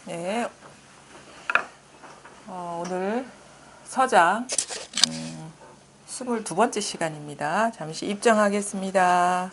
네, 오늘 서장 22번째 시간입니다. 잠시 입장하겠습니다.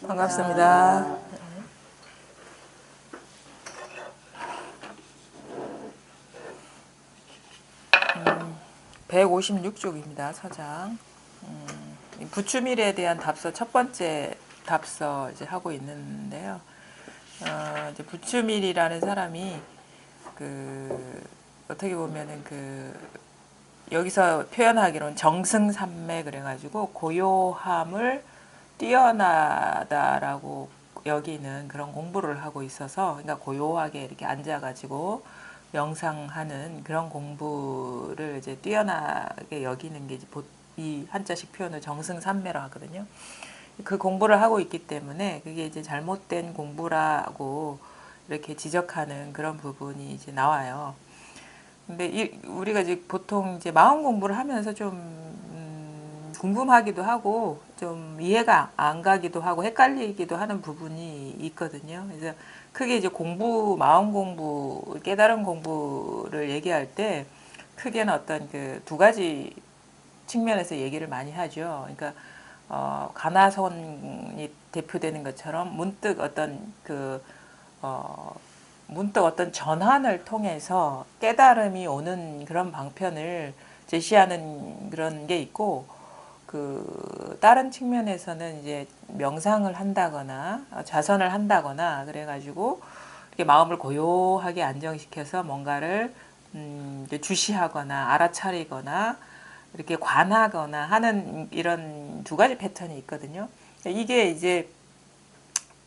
반갑습니다. 156쪽입니다. 서장. 부추밀에 대한 답서 첫 번째 답서 이제 하고 있는데요. 이제 부추밀이라는 사람이 어떻게 보면은 여기서 표현하기로는 정승삼매 그래가지고 고요함을 뛰어나다라고 여기는 그런 공부를 하고 있어서, 그러니까 고요하게 이렇게 앉아가지고 명상하는 그런 공부를 이제 뛰어나게 여기는 게 이제 이 한자식 표현을 정승삼매로 하거든요. 그 공부를 하고 있기 때문에 그게 이제 잘못된 공부라고 이렇게 지적하는 그런 부분이 이제 나와요. 근데 우리가 이제 보통 이제 마음 공부를 하면서 좀 궁금하기도 하고 좀 이해가 안 가기도 하고 헷갈리기도 하는 부분이 있거든요. 그래서 크게 이제 마음 공부, 깨달음 공부를 얘기할 때 크게는 어떤 두 가지 측면에서 얘기를 많이 하죠. 그러니까 가나선이 대표되는 것처럼 문득 어떤 전환을 통해서 깨달음이 오는 그런 방편을 제시하는 그런 게 있고, 다른 측면에서는 이제 명상을 한다거나 좌선을 한다거나 그래가지고 이렇게 마음을 고요하게 안정시켜서 뭔가를 이제 주시하거나 알아차리거나 이렇게 관하거나 하는 이런 두 가지 패턴이 있거든요. 이게 이제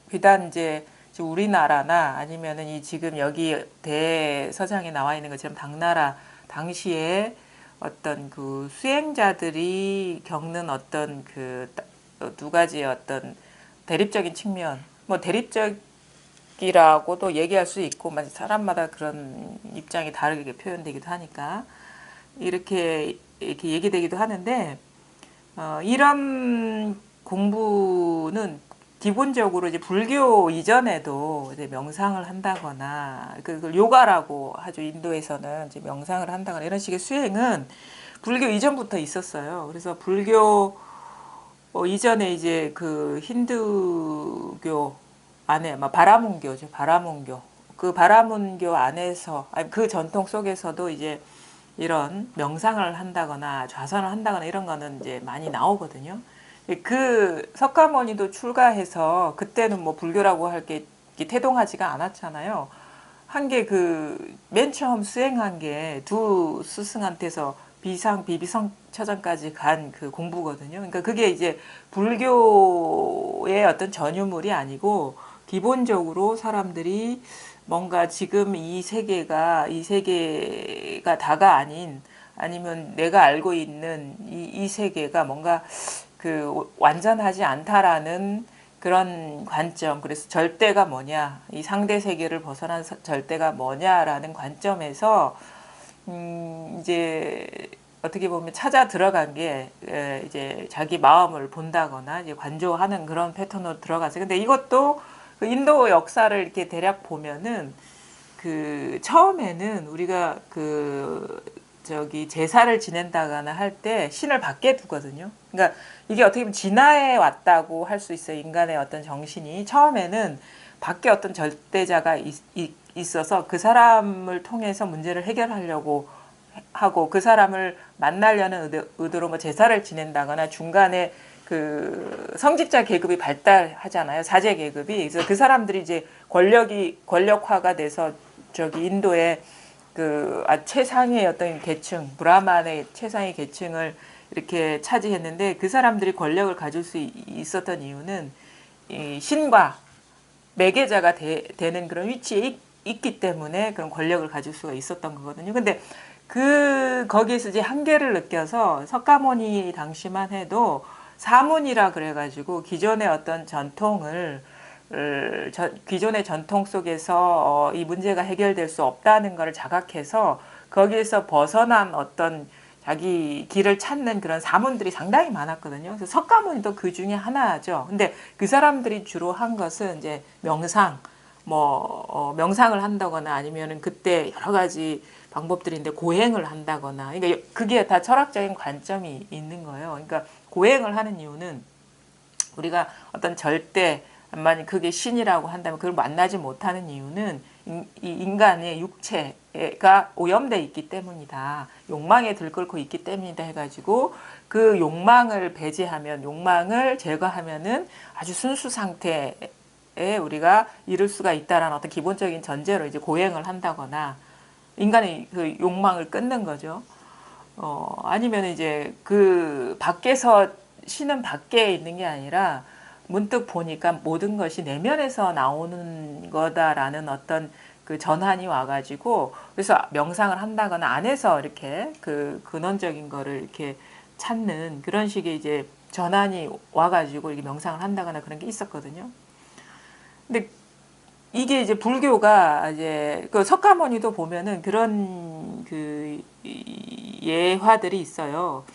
비단 이제 우리나라나 아니면은 이 지금 여기 대서장에 나와 있는 것처럼 당나라 당시에 어떤 수행자들이 겪는 어떤 두 가지의 어떤 대립적인 측면, 뭐 대립적이라고도 얘기할 수 있고, 사람마다 그런 입장이 다르게 표현되기도 하니까 이렇게 얘기되기도 하는데, 이런 공부는 기본적으로 이제 불교 이전에도 이제 명상을 한다거나, 그걸 요가라고 하죠. 인도에서는 이제 명상을 한다거나 이런 식의 수행은 불교 이전부터 있었어요. 그래서 불교 이전에 이제 힌두교 안에, 바라문교죠. 바라문교. 그 바라문교 안에서, 아니, 그 전통 속에서도 이제 이런 명상을 한다거나 좌선을 한다거나 이런 거는 이제 많이 나오거든요. 석가모니도 출가해서 그때는 뭐 불교라고 할 게 태동하지가 않았잖아요. 한 게 맨 처음 수행한 게 두 스승한테서 비비성처전까지 간 그 공부거든요. 그러니까 그게 이제 불교의 어떤 전유물이 아니고 기본적으로 사람들이 뭔가 지금 이 세계가 다가 아닌, 아니면 내가 알고 있는 이 세계가 뭔가 완전하지 않다라는 그런 관점, 그래서 절대가 뭐냐, 이 상대 세계를 벗어난 절대가 뭐냐라는 관점에서 이제 어떻게 보면 찾아 들어간 게 이제 자기 마음을 본다거나 이제 관조하는 그런 패턴으로 들어갔어요. 근데 이것도 그 인도 역사를 이렇게 대략 보면은 그 처음에는 우리가 그 저기 제사를 지낸다거나 할 때 신을 밖에 두거든요. 그러니까 이게 어떻게 보면 진화해 왔다고 할 수 있어요. 인간의 어떤 정신이 처음에는 밖에 어떤 절대자가 있어서 그 사람을 통해서 문제를 해결하려고 하고 그 사람을 만나려는 의도로 뭐 제사를 지낸다거나 중간에 그 성직자 계급이 발달하잖아요. 사제 계급이. 그래서 그 사람들이 이제 권력화가 돼서 저기 인도의 그 최상의 어떤 계층, 브라만의 최상의 계층을 이렇게 차지했는데 그 사람들이 권력을 가질 수 있었던 이유는 이 신과 매개자가 되는 그런 위치에 있기 때문에 그런 권력을 가질 수가 있었던 거거든요. 근데 거기에서 이제 한계를 느껴서 석가모니 당시만 해도 사문이라 그래가지고 기존의 어떤 전통을 기존의 전통 속에서 이 문제가 해결될 수 없다는 것을 자각해서 거기에서 벗어난 어떤 자기 길을 찾는 그런 사문들이 상당히 많았거든요. 그래서 석가모니도 그 중에 하나죠. 근데 그 사람들이 주로 한 것은 이제 명상, 명상을 한다거나 아니면은 그때 여러 가지 방법들인데 고행을 한다거나, 그러니까 그게 다 철학적인 관점이 있는 거예요. 그러니까 고행을 하는 이유는 우리가 어떤 절대 만약 그게 신이라고 한다면 그걸 만나지 못하는 이유는 이 인간의 육체가 오염돼 있기 때문이다. 욕망에 들끓고 있기 때문이다 해가지고 그 욕망을 배제하면 욕망을 제거하면은 아주 순수 상태에 우리가 이룰 수가 있다라는 어떤 기본적인 전제로 이제 고행을 한다거나 인간의 그 욕망을 끊는 거죠. 아니면 이제 그 밖에서 신은 밖에 있는 게 아니라 문득 보니까 모든 것이 내면에서 나오는 거다라는 어떤 그 전환이 와가지고 그래서 명상을 한다거나 안에서 이렇게 그 근원적인 거를 이렇게 찾는 그런 식의 이제 전환이 와가지고 이렇게 명상을 한다거나 그런 게 있었거든요. 근데 이게 이제 불교가 이제 그 석가모니도 보면은 그런 그 예화들이 있어요.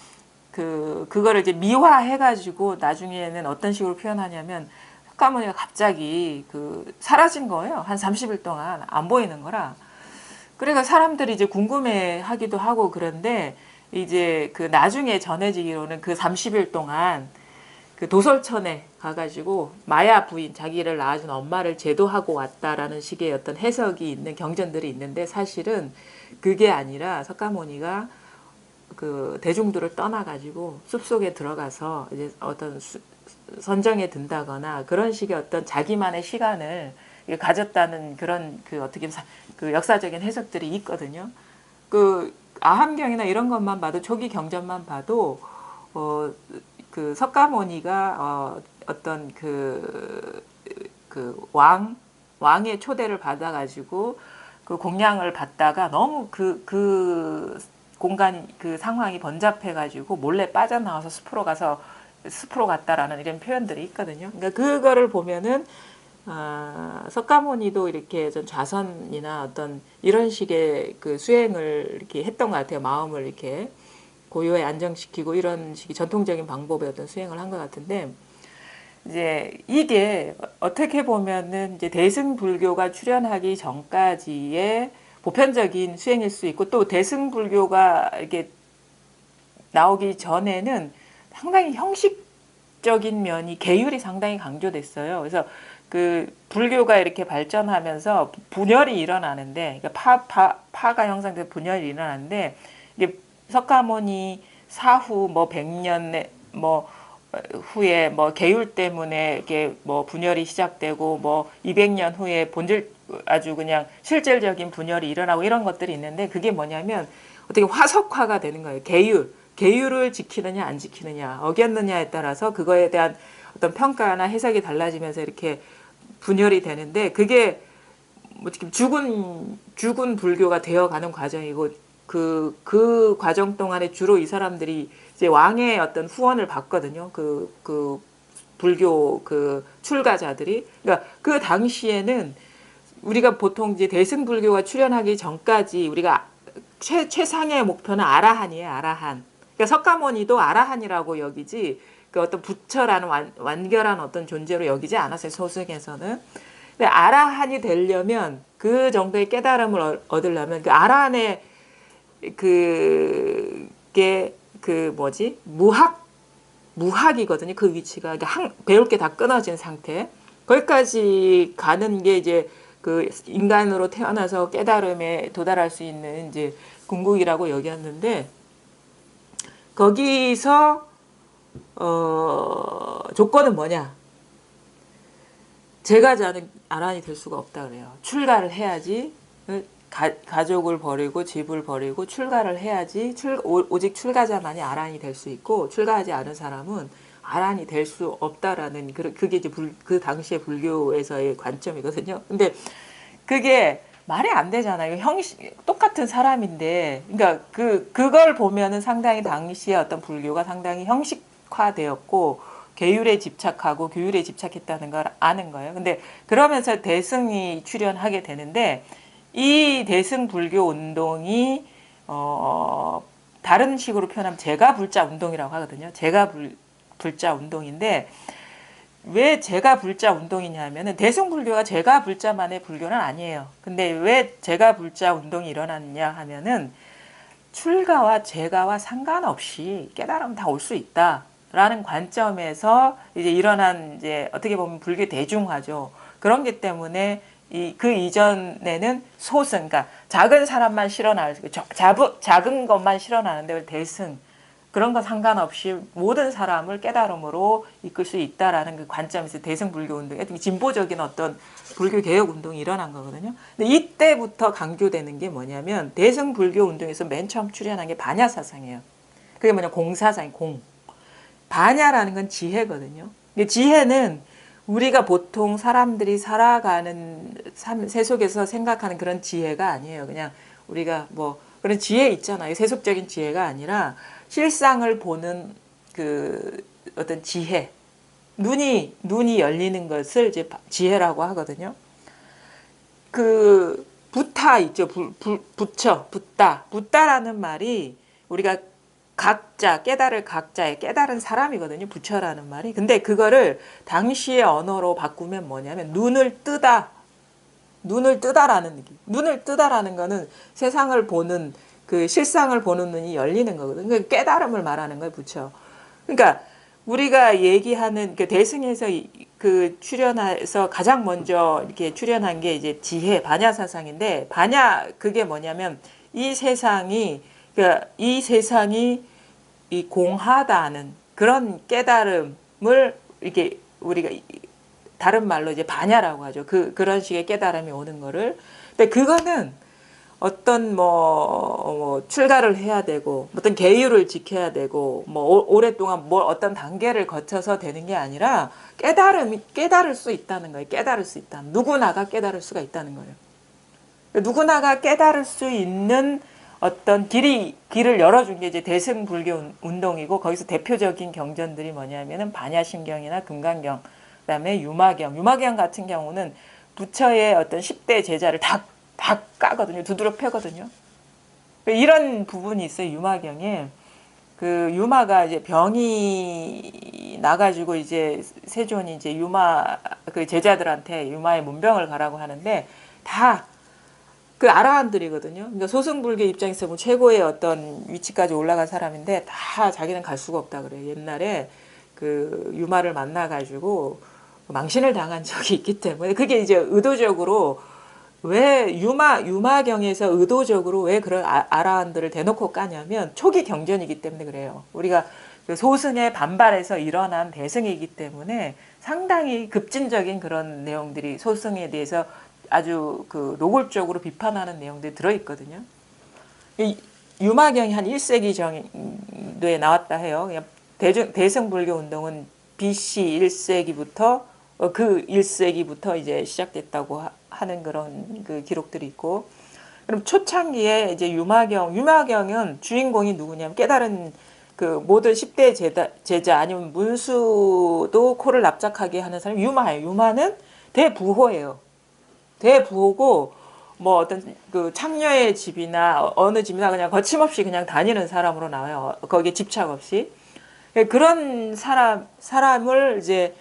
그거를 이제 미화해가지고 나중에는 어떤 식으로 표현하냐면 석가모니가 갑자기 사라진 거예요. 한 30일 동안 안 보이는 거라. 그러니까 사람들이 이제 궁금해 하기도 하고 그런데 이제 그 나중에 전해지기로는 그 30일 동안 그 도솔천에 가가지고 마야 부인 자기를 낳아준 엄마를 제도하고 왔다라는 식의 어떤 해석이 있는 경전들이 있는데 사실은 그게 아니라 석가모니가 그 대중들을 떠나가지고 숲속에 들어가서 이제 어떤 선정에 든다거나 그런 식의 어떤 자기만의 시간을 가졌다는 그런 그 어떻게 그 역사적인 해석들이 있거든요. 그 아함경이나 이런 것만 봐도 초기 경전만 봐도 그 석가모니가 어떤 왕의 초대를 받아가지고 그 공양을 받다가 너무 그 공간 그 상황이 번잡해가지고 몰래 빠져나와서 숲으로 갔다라는 이런 표현들이 있거든요. 그러니까 그거를 보면은 석가모니도 이렇게 좀 좌선이나 어떤 이런 식의 그 수행을 이렇게 했던 것 같아요. 마음을 이렇게 고요에 안정시키고 이런 식의 전통적인 방법의 어떤 수행을 한 것 같은데 이제 이게 어떻게 보면은 이제 대승불교가 출현하기 전까지의 보편적인 수행일 수 있고 또 대승불교가 이렇게 나오기 전에는 상당히 형식적인 면이 계율이 상당히 강조됐어요. 그래서 그 불교가 이렇게 발전하면서 분열이 일어나는데 그러니까 파가 형성돼서 분열이 일어나는데 이게 석가모니 사후 뭐 100년 뭐 후에 뭐 계율 때문에 이게 뭐 분열이 시작되고 뭐 200년 후에 본질 아주 그냥 실질적인 분열이 일어나고 이런 것들이 있는데 그게 뭐냐면 어떻게 화석화가 되는 거예요. 계율을 지키느냐 안 지키느냐 어겼느냐에 따라서 그거에 대한 어떤 평가나 해석이 달라지면서 이렇게 분열이 되는데 그게 뭐 지금 죽은 불교가 되어가는 과정이고 그 과정 동안에 주로 이 사람들이 이제 왕의 어떤 후원을 받거든요. 그 불교 그 출가자들이. 그러니까 그 당시에는 우리가 보통 이제 대승불교가 출현하기 전까지 우리가 최상의 목표는 아라한이에요. 아라한. 그러니까 석가모니도 아라한이라고 여기지 그 어떤 부처라는 완결한 어떤 존재로 여기지 않았어요. 소승에서는. 근데 아라한이 되려면 그 정도의 깨달음을 얻으려면 그 아라한의 그게 그 뭐지 무학이거든요. 그 위치가 배울 게 다 끊어진 상태. 거기까지 가는 게 이제 그 인간으로 태어나서 깨달음에 도달할 수 있는 이제 궁극이라고 여겼는데 거기서 조건은 뭐냐? 제가 자는 아란이 될 수가 없다 그래요. 출가를 해야지. 가족을 버리고 집을 버리고 출가를 해야지 오직 출가자만이 아란이 될 수 있고 출가하지 않은 사람은 아란이 될 수 없다라는 그게 이제 그 당시의 불교에서의 관점이거든요. 근데 그게 말이 안 되잖아요. 똑같은 사람인데, 그러니까 그걸 보면은 상당히 당시의 어떤 불교가 상당히 형식화되었고 계율에 집착하고 규율에 집착했다는 걸 아는 거예요. 근데 그러면서 대승이 출현하게 되는데 이 대승 불교 운동이 다른 식으로 표현하면 제가불자 운동이라고 하거든요. 제가불자 운동인데 왜 제가불자 운동이냐면은 대승불교가 제가불자만의 불교는 아니에요. 근데 왜 제가불자 운동이 일어났냐 하면은 출가와 제가와 상관없이 깨달으면 다 올 수 있다라는 관점에서 이제 일어난 이제 어떻게 보면 불교 대중화죠. 그런 게 때문에 그 이전에는 소승, 그러니까 작은 사람만 실어나올 수 있고 작은 것만 실어나는데 대승 그런 거 상관없이 모든 사람을 깨달음으로 이끌 수 있다라는 그 관점에서 대승불교 운동이 진보적인 어떤 불교 개혁 운동이 일어난 거거든요. 근데 이때부터 강조되는 게 뭐냐면 대승불교 운동에서 맨 처음 출현한 게 반야 사상이에요. 그게 뭐냐 공사상 공. 반야라는 건 지혜거든요. 근데 지혜는 우리가 보통 사람들이 살아가는 세속에서 생각하는 그런 지혜가 아니에요. 그냥 우리가 뭐 그런 지혜 있잖아요. 세속적인 지혜가 아니라 실상을 보는 그 어떤 지혜, 눈이 열리는 것을 이제 지혜라고 하거든요. 그 부타 있죠. 부다라는 말이 우리가 각자 깨달을 각자의 깨달은 사람이거든요. 부처라는 말이. 근데 그거를 당시의 언어로 바꾸면 뭐냐면 눈을 뜨다라는 느낌. 눈을 뜨다라는 거는 세상을 보는 그 실상을 보는 눈이 열리는 거거든요. 그러니까 깨달음을 말하는 거예요, 부처. 그러니까 우리가 얘기하는 그 대승에서 그 출현해서 가장 먼저 이렇게 출현한 게 이제 지혜, 반야 사상인데 반야 그게 뭐냐면 이 세상이 이 공하다는 그런 깨달음을 이렇게 우리가 다른 말로 이제 반야라고 하죠. 그런 식의 깨달음이 오는 거를. 근데 그거는 어떤 출가를 해야 되고 어떤 계율을 지켜야 되고 오랫동안 어떤 단계를 거쳐서 되는 게 아니라 깨달을 수 있다는 거예요. 깨달을 수 있다. 누구나가 깨달을 수가 있다는 거예요. 누구나가 깨달을 수 있는 어떤 길을 열어준 게 이제 대승불교 운동이고 거기서 대표적인 경전들이 뭐냐면은 반야심경이나 금강경, 그다음에 유마경 같은 경우는 부처의 어떤 10대 제자를 다 까거든요. 두드려 패거든요. 이런 부분이 있어요. 유마경에. 그 유마가 이제 병이 나가지고 이제 세존이 이제 그 제자들한테 유마의 문병을 가라고 하는데 다 그 아라한들이거든요. 그러니까 소승불교 입장에서 보면 최고의 어떤 위치까지 올라간 사람인데 다 자기는 갈 수가 없다 그래요. 옛날에 그 유마를 만나가지고 망신을 당한 적이 있기 때문에 그게 이제 의도적으로 왜 유마경에서 의도적으로 왜 그런 아라한들을 대놓고 까냐면 초기 경전이기 때문에 그래요. 우리가 그 소승에 반발해서 일어난 대승이기 때문에 상당히 급진적인 그런 내용들이 소승에 대해서 아주 그 노골적으로 비판하는 내용들이 들어있거든요. 이 유마경이 한 1세기 정도에 나왔다 해요. 대승불교 운동은 BC 1세기부터 그 1세기부터 이제 시작됐다고 하는 그런 그 기록들이 있고, 그럼 초창기에 이제 유마경은 주인공이 누구냐면 깨달은 그 모든 10대 제자 아니면 문수도 코를 납작하게 하는 사람이 유마예요. 유마는 대부호예요. 대부호고 뭐 어떤 그 창녀의 집이나 어느 집이나 그냥 거침없이 그냥 다니는 사람으로 나와요. 거기에 집착 없이. 그런 사람을 이제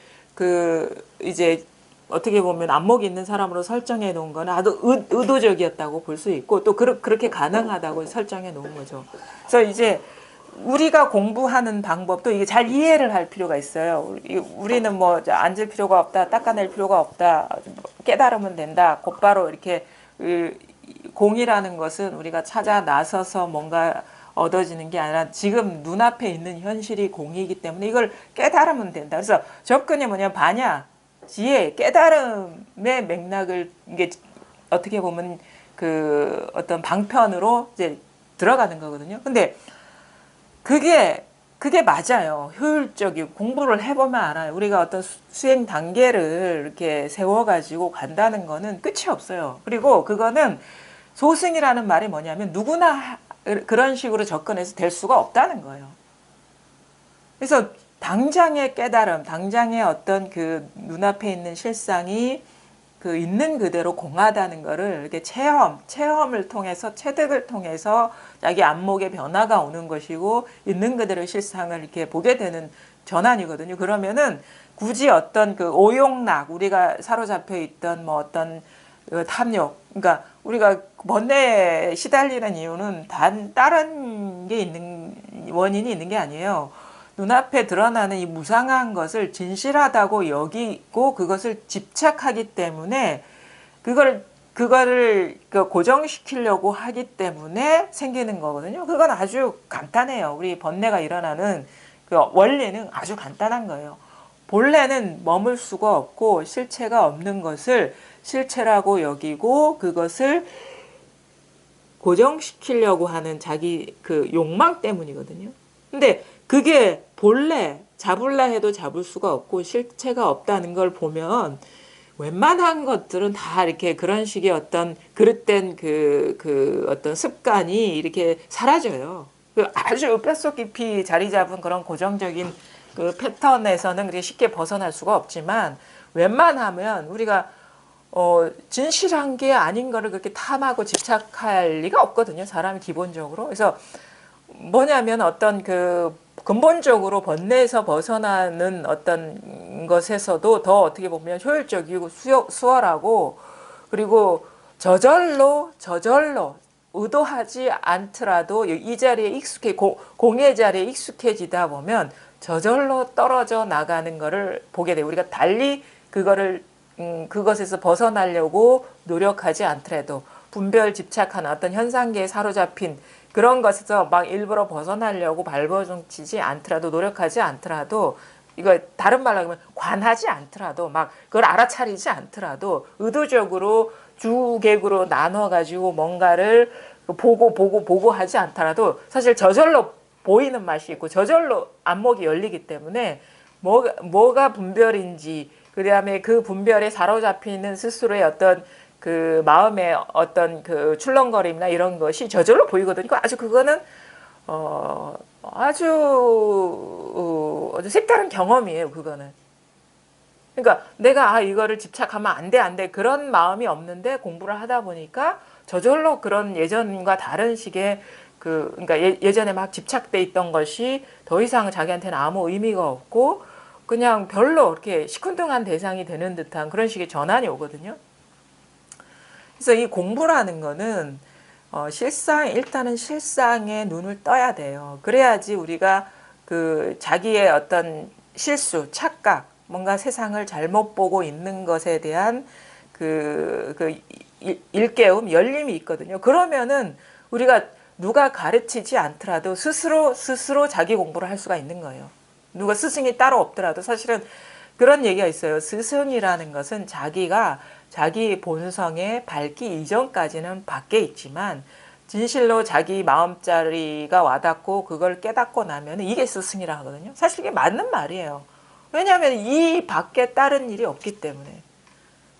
어떻게 보면 안목이 있는 사람으로 설정해 놓은 거는 아주 의도적이었다고 볼 수 있고 또 그렇게 가능하다고 설정해 놓은 거죠. 그래서 이제 우리가 공부하는 방법도 이게 잘 이해를 할 필요가 있어요. 우리는 뭐 앉을 필요가 없다, 닦아낼 필요가 없다, 깨달으면 된다, 곧바로 이렇게 공이라는 것은 우리가 찾아 나서서 뭔가 얻어지는 게 아니라 지금 눈앞에 있는 현실이 공이기 때문에 이걸 깨달으면 된다. 그래서 접근이 뭐냐면 반야, 지혜, 깨달음의 맥락을 이게 어떻게 보면 그 어떤 방편으로 이제 들어가는 거거든요. 근데 그게 맞아요. 효율적이고 공부를 해보면 알아요. 우리가 어떤 수행 단계를 이렇게 세워가지고 간다는 거는 끝이 없어요. 그리고 그거는 소승이라는 말이 뭐냐면 누구나 그런 식으로 접근해서 될 수가 없다는 거예요. 그래서 당장의 깨달음, 당장의 어떤 그 눈앞에 있는 실상이 그 있는 그대로 공하다는 거를 이렇게 체험을 통해서 체득을 통해서 자기 안목의 변화가 오는 것이고 있는 그대로 실상을 이렇게 보게 되는 전환이거든요. 그러면은 굳이 어떤 그 오용락 우리가 사로잡혀 있던 뭐 어떤 그 탐욕, 그러니까 우리가 번뇌에 시달리는 이유는 다른 게 있는 원인이 있는 게 아니에요. 눈앞에 드러나는 이 무상한 것을 진실하다고 여기고 그것을 집착하기 때문에 그거를 고정시키려고 하기 때문에 생기는 거거든요. 그건 아주 간단해요. 우리 번뇌가 일어나는 그 원리는 아주 간단한 거예요. 본래는 머물 수가 없고 실체가 없는 것을 실체라고 여기고 그것을 고정시키려고 하는 자기 그 욕망 때문이거든요. 근데 그게 본래 잡을라 해도 잡을 수가 없고 실체가 없다는 걸 보면 웬만한 것들은 다 이렇게 그런 식의 어떤 그릇된 그 어떤 습관이 이렇게 사라져요. 아주 뼛속 깊이 자리 잡은 그런 고정적인 그 패턴에서는 그렇게 쉽게 벗어날 수가 없지만 웬만하면 우리가 진실한 게 아닌 거를 그렇게 탐하고 집착할 리가 없거든요. 사람이 기본적으로. 그래서 뭐냐면 어떤 그 근본적으로 번뇌에서 벗어나는 어떤 것에서도 더 어떻게 보면 효율적이고 수월하고 그리고 저절로 의도하지 않더라도 이 자리에 공의 자리에 익숙해지다 보면 저절로 떨어져 나가는 거를 보게 돼요. 우리가 달리 그것에서 벗어나려고 노력하지 않더라도 분별 집착하는 어떤 현상계에 사로잡힌 그런 것에서 막 일부러 벗어나려고 발버둥치지 않더라도 노력하지 않더라도 이거 다른 말로 하면 관하지 않더라도 막 그걸 알아차리지 않더라도 의도적으로 주객으로 나눠가지고 뭔가를 보고 하지 않더라도 사실 저절로 보이는 맛이 있고 저절로 안목이 열리기 때문에 뭐가 분별인지 그다음에 그 분별에 사로잡히는 스스로의 어떤 그 마음의 어떤 그 출렁거림이나 이런 것이 저절로 보이거든요. 그거는 아주 색다른 경험이에요. 그거는. 그러니까 내가 이거를 집착하면 안 돼 그런 마음이 없는데 공부를 하다 보니까 저절로 그런 예전과 다른 식의 그러니까 예전에 막 집착돼 있던 것이 더 이상 자기한테는 아무 의미가 없고 그냥 별로 이렇게 시큰둥한 대상이 되는 듯한 그런 식의 전환이 오거든요. 그래서 이 공부라는 거는 일단은 실상에 눈을 떠야 돼요. 그래야지 우리가 그 자기의 어떤 실수, 착각, 뭔가 세상을 잘못 보고 있는 것에 대한 일깨움, 열림이 있거든요. 그러면은 우리가 누가 가르치지 않더라도 스스로 자기 공부를 할 수가 있는 거예요. 누가 스승이 따로 없더라도 사실은 그런 얘기가 있어요. 스승이라는 것은 자기가 자기 본성에 밝기 이전까지는 밖에 있지만 진실로 자기 마음자리가 와닿고 그걸 깨닫고 나면 이게 스승이라 하거든요. 사실 이게 맞는 말이에요. 왜냐하면 이 밖에 다른 일이 없기 때문에.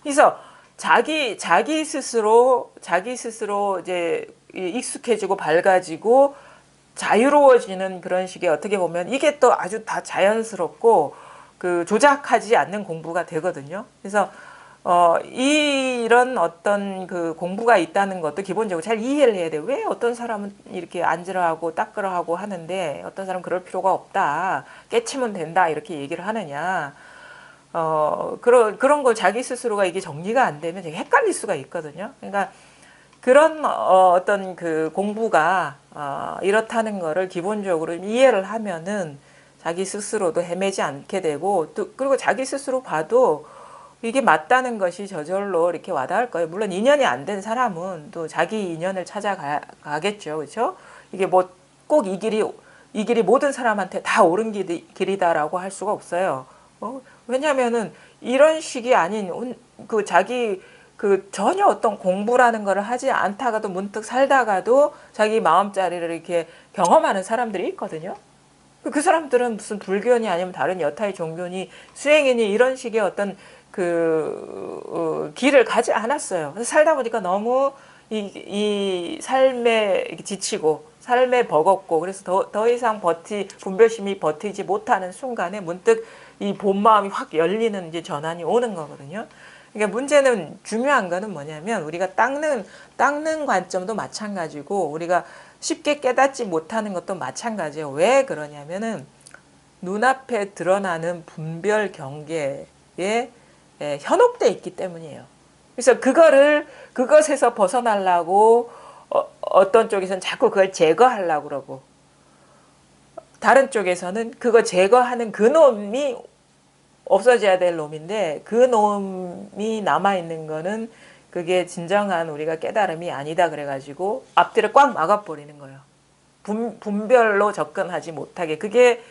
그래서 자기 스스로 이제 익숙해지고 밝아지고 자유로워지는 그런 식의 어떻게 보면 이게 또 아주 다 자연스럽고 그 조작하지 않는 공부가 되거든요. 그래서 이런 어떤 그 공부가 있다는 것도 기본적으로 잘 이해를 해야 돼. 왜 어떤 사람은 이렇게 앉으라 하고 닦으라 하고 하는데 어떤 사람은 그럴 필요가 없다. 깨치면 된다. 이렇게 얘기를 하느냐. 그런 걸 자기 스스로가 이게 정리가 안 되면 되게 헷갈릴 수가 있거든요. 그러니까 그런 어떤 그 공부가 이렇다는 거를 기본적으로 이해를 하면은 자기 스스로도 헤매지 않게 되고 또 그리고 자기 스스로 봐도 이게 맞다는 것이 저절로 이렇게 와닿을 거예요. 물론 인연이 안 된 사람은 또 자기 인연을 찾아가겠죠. 그렇죠? 이게 뭐 꼭 이 길이 모든 사람한테 다 옳은 길이다라고 할 수가 없어요. 왜냐면은 이런 식이 아닌 그 자기 그 전혀 어떤 공부라는 거를 하지 않다가도 문득 살다가도 자기 마음자리를 이렇게 경험하는 사람들이 있거든요. 그 사람들은 무슨 불교니 아니면 다른 여타의 종교니 수행이니 이런 식의 어떤 길을 가지 않았어요. 그래서 살다 보니까 너무 이 삶에 지치고 삶에 버겁고 그래서 더 이상 분별심이 버티지 못하는 순간에 문득 이 본 마음이 확 열리는 이제 전환이 오는 거거든요. 그러니까 문제는 중요한 거는 뭐냐면 우리가 닦는 관점도 마찬가지고 우리가 쉽게 깨닫지 못하는 것도 마찬가지예요. 왜 그러냐면은 눈앞에 드러나는 분별 경계에 현혹돼 있기 때문이에요. 그래서 그것에서 벗어나려고 어떤 쪽에서는 자꾸 그걸 제거하려고 그러고 다른 쪽에서는 그거 제거하는 그 놈이 없어져야 될 놈인데 그 놈이 남아있는 거는 그게 진정한 우리가 깨달음이 아니다 그래가지고 앞뒤를 꽉 막아버리는 거예요. 분별로 접근하지 못하게 그게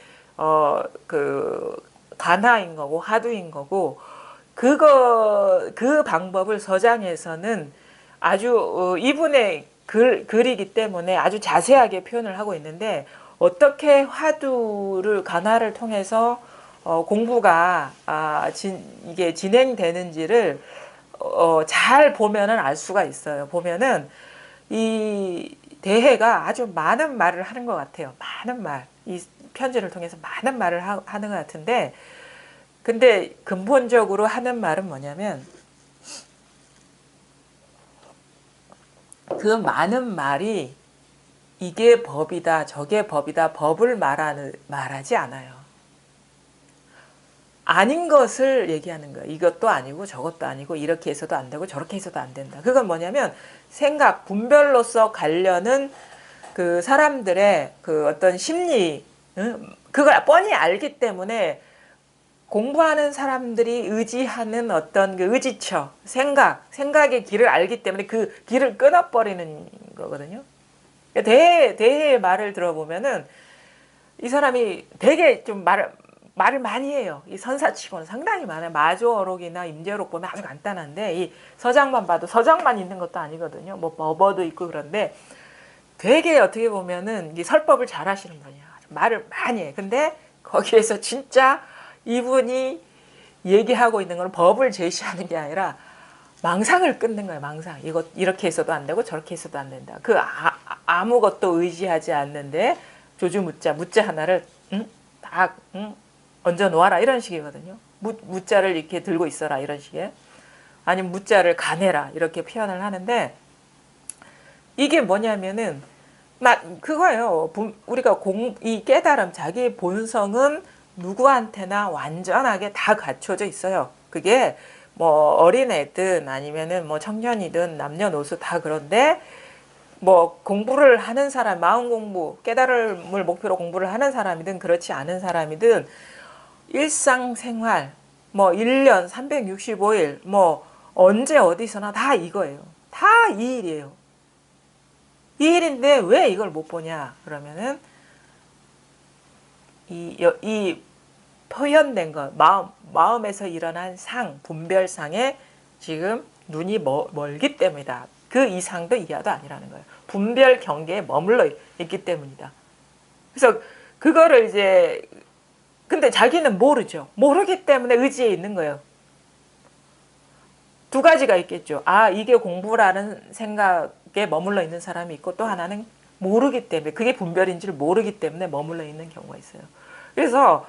그 간하인 거고 하두인 거고 그 방법을 서장에서는 아주 이분의 글이기 때문에 아주 자세하게 표현을 하고 있는데 어떻게 화두를 간화를 통해서 공부가 이게 진행되는지를 잘 보면은 알 수가 있어요. 보면은 이 대해가 아주 많은 말을 하는 것 같아요. 많은 말. 이 편지를 통해서 많은 말을 하는 것 같은데 근데 근본적으로 하는 말은 뭐냐면 그 많은 말이 이게 법이다 저게 법이다 법을 말하지 않아요. 아닌 것을 얘기하는 거예요. 이것도 아니고 저것도 아니고 이렇게 해서도 안 되고 저렇게 해서도 안 된다. 그건 뭐냐면 생각 분별로서 가려는 그 사람들의 그 어떤 심리 그걸 뻔히 알기 때문에 공부하는 사람들이 의지하는 어떤 그 의지처 생각의 길을 알기 때문에 그 길을 끊어버리는 거거든요. 대해의 말을 들어보면은 이 사람이 되게 좀 말을 많이 해요. 이 선사치고는 상당히 많아요. 마조어록이나 임재어록 보면 아주 간단한데 이 서장만 봐도 서장만 있는 것도 아니거든요. 뭐 법어도 있고 그런데 되게 어떻게 보면은 이 설법을 잘 하시는 분이야. 말을 많이 해. 근데 거기에서 진짜 이분이 얘기하고 있는 건 법을 제시하는 게 아니라 망상을 끊는 거예요. 망상. 이거 이렇게 해서도 안 되고 저렇게 해서도 안 된다. 그 아무것도 의지하지 않는데 조주무자 무자 하나를 딱 얹어 놓아라 이런 식이거든요. 무자를 이렇게 들고 있어라 이런 식의 아니면 무자를 가내라 이렇게 표현을 하는데 이게 뭐냐면은 막 그거예요. 우리가 이 깨달음 자기의 본성은 누구한테나 완전하게 다 갖춰져 있어요. 그게 뭐 어린애든 아니면은 뭐 청년이든 남녀노소 다 그런데 뭐 공부를 하는 사람 마음 공부 깨달음을 목표로 공부를 하는 사람이든 그렇지 않은 사람이든 일상생활 뭐 1년 365일 뭐 언제 어디서나 다 이거예요. 다 이 일이에요. 이 일인데 왜 이걸 못 보냐 그러면은 이 표현된 것 마음에서 일어난 분별상에 지금 눈이 멀기 때문이다. 그 이상도 이하도 아니라는 거예요. 분별 경계에 머물러 있기 때문이다. 그래서 그거를 이제 근데 자기는 모르죠. 모르기 때문에 의지에 있는 거예요. 두 가지가 있겠죠. 이게 공부라는 생각에 머물러 있는 사람이 있고 또 하나는 모르기 때문에 그게 분별인지를 모르기 때문에 머물러 있는 경우가 있어요. 그래서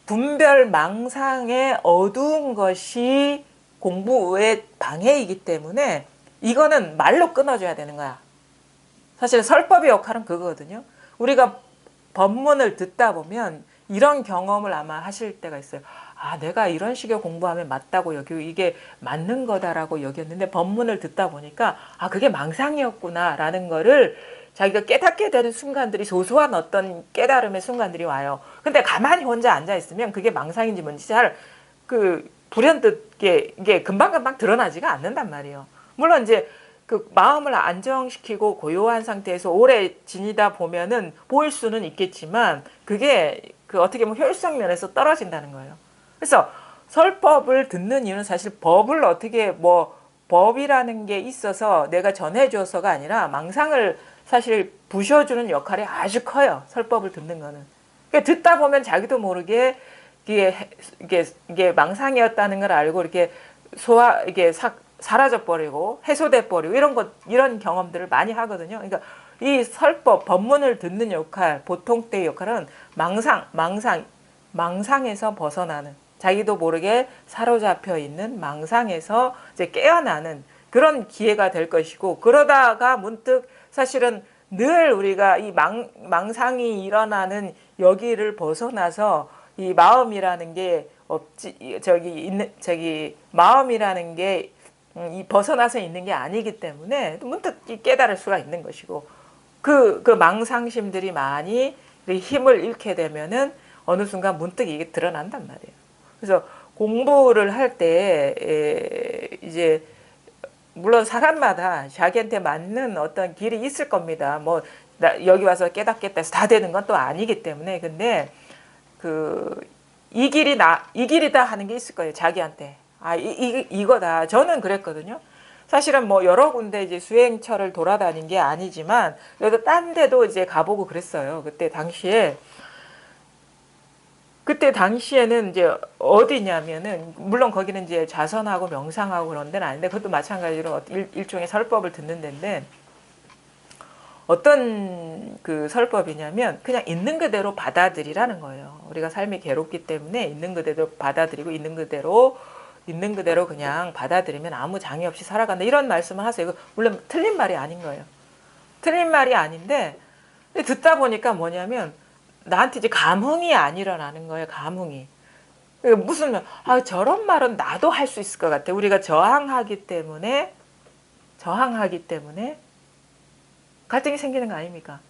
분별 망상의 어두운 것이 공부의 방해이기 때문에 이거는 말로 끊어줘야 되는 거야. 사실 설법의 역할은 그거거든요. 우리가 법문을 듣다 보면 이런 경험을 아마 하실 때가 있어요. 아, 내가 이런 식의 공부하면 맞다고 여기고 이게 맞는 거다라고 여겼는데 법문을 듣다 보니까 아, 그게 망상이었구나라는 거를 자기가 깨닫게 되는 순간들이 소소한 어떤 깨달음의 순간들이 와요. 근데 가만히 혼자 앉아 있으면 그게 망상인지 뭔지 잘 불현듯 이게 금방금방 드러나지가 않는단 말이에요. 물론 이제 그 마음을 안정시키고 고요한 상태에서 오래 지니다 보면은 보일 수는 있겠지만 그게 그 어떻게 보면 효율성 면에서 떨어진다는 거예요. 그래서 설법을 듣는 이유는 사실 법을 어떻게 뭐 법이라는 게 있어서 내가 전해줘서가 아니라 망상을 사실 부셔주는 역할이 아주 커요. 설법을 듣는 거는. 그러니까 듣다 보면 자기도 모르게 이게 망상이었다는 걸 알고 이렇게 이게 사라져 버리고 해소돼 버리고 이런 경험들을 많이 하거든요. 그러니까 이 설법 법문을 듣는 역할, 보통 때의 역할은 망상에서 벗어나는, 자기도 모르게 사로잡혀 있는 망상에서 이제 깨어나는 그런 기회가 될 것이고, 그러다가 문득 사실은 늘 우리가 이 망상이 일어나는 여기를 벗어나서 이 마음이라는 게 마음이라는 게 이 벗어나서 있는 게 아니기 때문에 문득 깨달을 수가 있는 것이고, 그 망상심들이 많이 힘을 잃게 되면은 어느 순간 문득 이게 드러난단 말이에요. 그래서 공부를 할 때 이제 물론 사람마다 자기한테 맞는 어떤 길이 있을 겁니다. 뭐 여기 와서 깨닫겠다 해서 다 되는 건 또 아니기 때문에. 근데 이 길이다 하는 게 있을 거예요. 자기한테. 아, 이거다. 저는 그랬거든요. 사실은 뭐 여러 군데 이제 수행처를 돌아다닌 게 아니지만 그래도 딴 데도 이제 가보고 그랬어요. 그때 당시에는 이제 어디냐면은 물론 거기는 이제 자선하고 명상하고 그런 데는 아닌데 그것도 마찬가지로 일종의 설법을 듣는 데인데, 어떤 그 설법이냐면 그냥 있는 그대로 받아들이라는 거예요. 우리가 삶이 괴롭기 때문에 있는 그대로 받아들이고 있는 그대로 그냥 받아들이면 아무 장애 없이 살아간다, 이런 말씀을 하세요. 이거 물론 틀린 말이 아닌 거예요. 틀린 말이 아닌데 듣다 보니까 뭐냐면 나한테 이제 감흥이 안 일어나는 거예요. 감흥이. 무슨 저런 말은 나도 할 수 있을 것 같아. 우리가 저항하기 때문에 갈등이 생기는 거 아닙니까?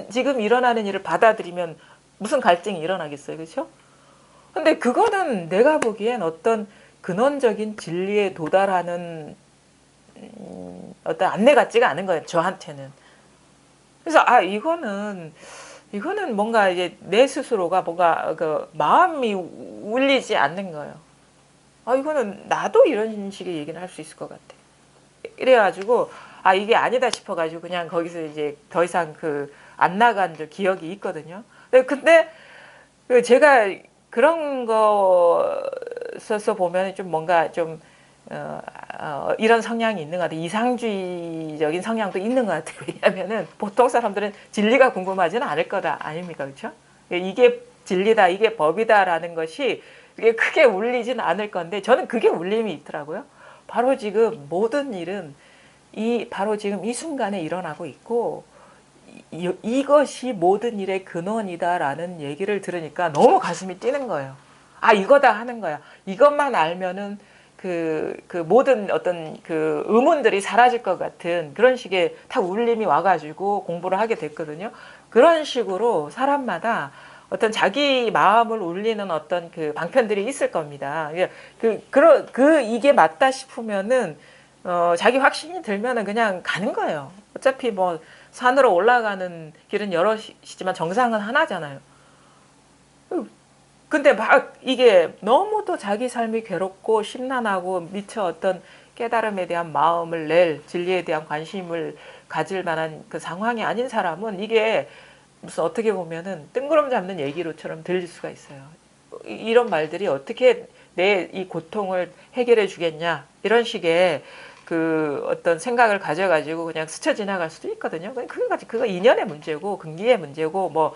지금 일어나는 일을 받아들이면 무슨 갈등이 일어나겠어요. 그렇죠? 근데 그거는 내가 보기엔 어떤 근원적인 진리에 도달하는 어떤 안내 같지가 않은 거예요. 저한테는. 그래서 이거는 뭔가 이제 내 스스로가 뭔가 그 마음이 울리지 않는 거예요. 이거는 나도 이런 식의 얘기는 할 수 있을 것 같아. 이래가지고 이게 아니다 싶어가지고 그냥 거기서 이제 더 이상 안 나간 기억이 있거든요. 근데 제가 그런 거서서 보면 좀 뭔가 좀 이런 성향이 있는 것 같아요. 이상주의적인 성향도 있는 것 같아요. 왜냐하면은 보통 사람들은 진리가 궁금하지는 않을 거다 아닙니까, 그렇죠? 이게 진리다, 이게 법이다라는 것이 그게 크게 울리지는 않을 건데 저는 그게 울림이 있더라고요. 바로 지금 모든 일은 바로 지금 이 순간에 일어나고 있고 이것이 모든 일의 근원이다라는 얘기를 들으니까 너무 가슴이 뛰는 거예요. 이거다 하는 거야. 이것만 알면은 그 모든 어떤 의문들이 사라질 것 같은 그런 식의 탁 울림이 와가지고 공부를 하게 됐거든요. 그런 식으로 사람마다 어떤 자기 마음을 울리는 어떤 방편들이 있을 겁니다. 이게 맞다 싶으면은 자기 확신이 들면은 그냥 가는 거예요. 어차피 뭐 산으로 올라가는 길은 여럿이지만 정상은 하나잖아요. 근데 막 이게 너무도 자기 삶이 괴롭고 심란하고 미처 어떤 깨달음에 대한 마음을 진리에 대한 관심을 가질 만한 상황이 아닌 사람은 이게 무슨 어떻게 보면은 뜬구름 잡는 얘기로처럼 들릴 수가 있어요. 이런 말들이 어떻게 내 이 고통을 해결해 주겠냐, 이런 식의 어떤 생각을 가져가지고 그냥 스쳐 지나갈 수도 있거든요. 그거 인연의 문제고 근기의 문제고 뭐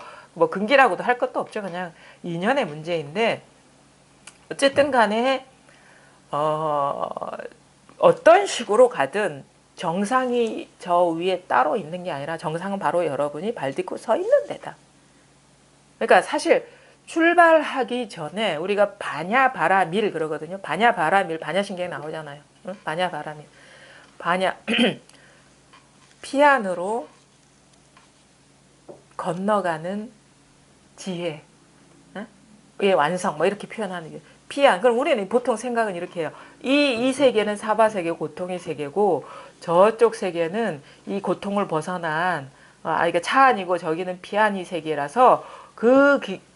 근기라고도 할 것도 없죠. 그냥 인연의 문제인데 어쨌든 간에 어떤 식으로 가든 정상이 저 위에 따로 있는 게 아니라 정상은 바로 여러분이 발 딛고 서 있는 데다. 그러니까 사실 출발하기 전에 우리가 반야 바라밀 그러거든요. 반야 바라밀, 반야신경 나오잖아요. 응? 반야 바라밀. 반야 피안으로 건너가는 지혜, 응? 의 완성, 뭐 이렇게 표현하는 게 피안. 그럼 우리는 보통 생각은 이렇게 해요. 이 세계는 사바세계 고통의 세계고 저쪽 세계는 이 고통을 벗어난 이게 차안이고 저기는 피안이 세계라서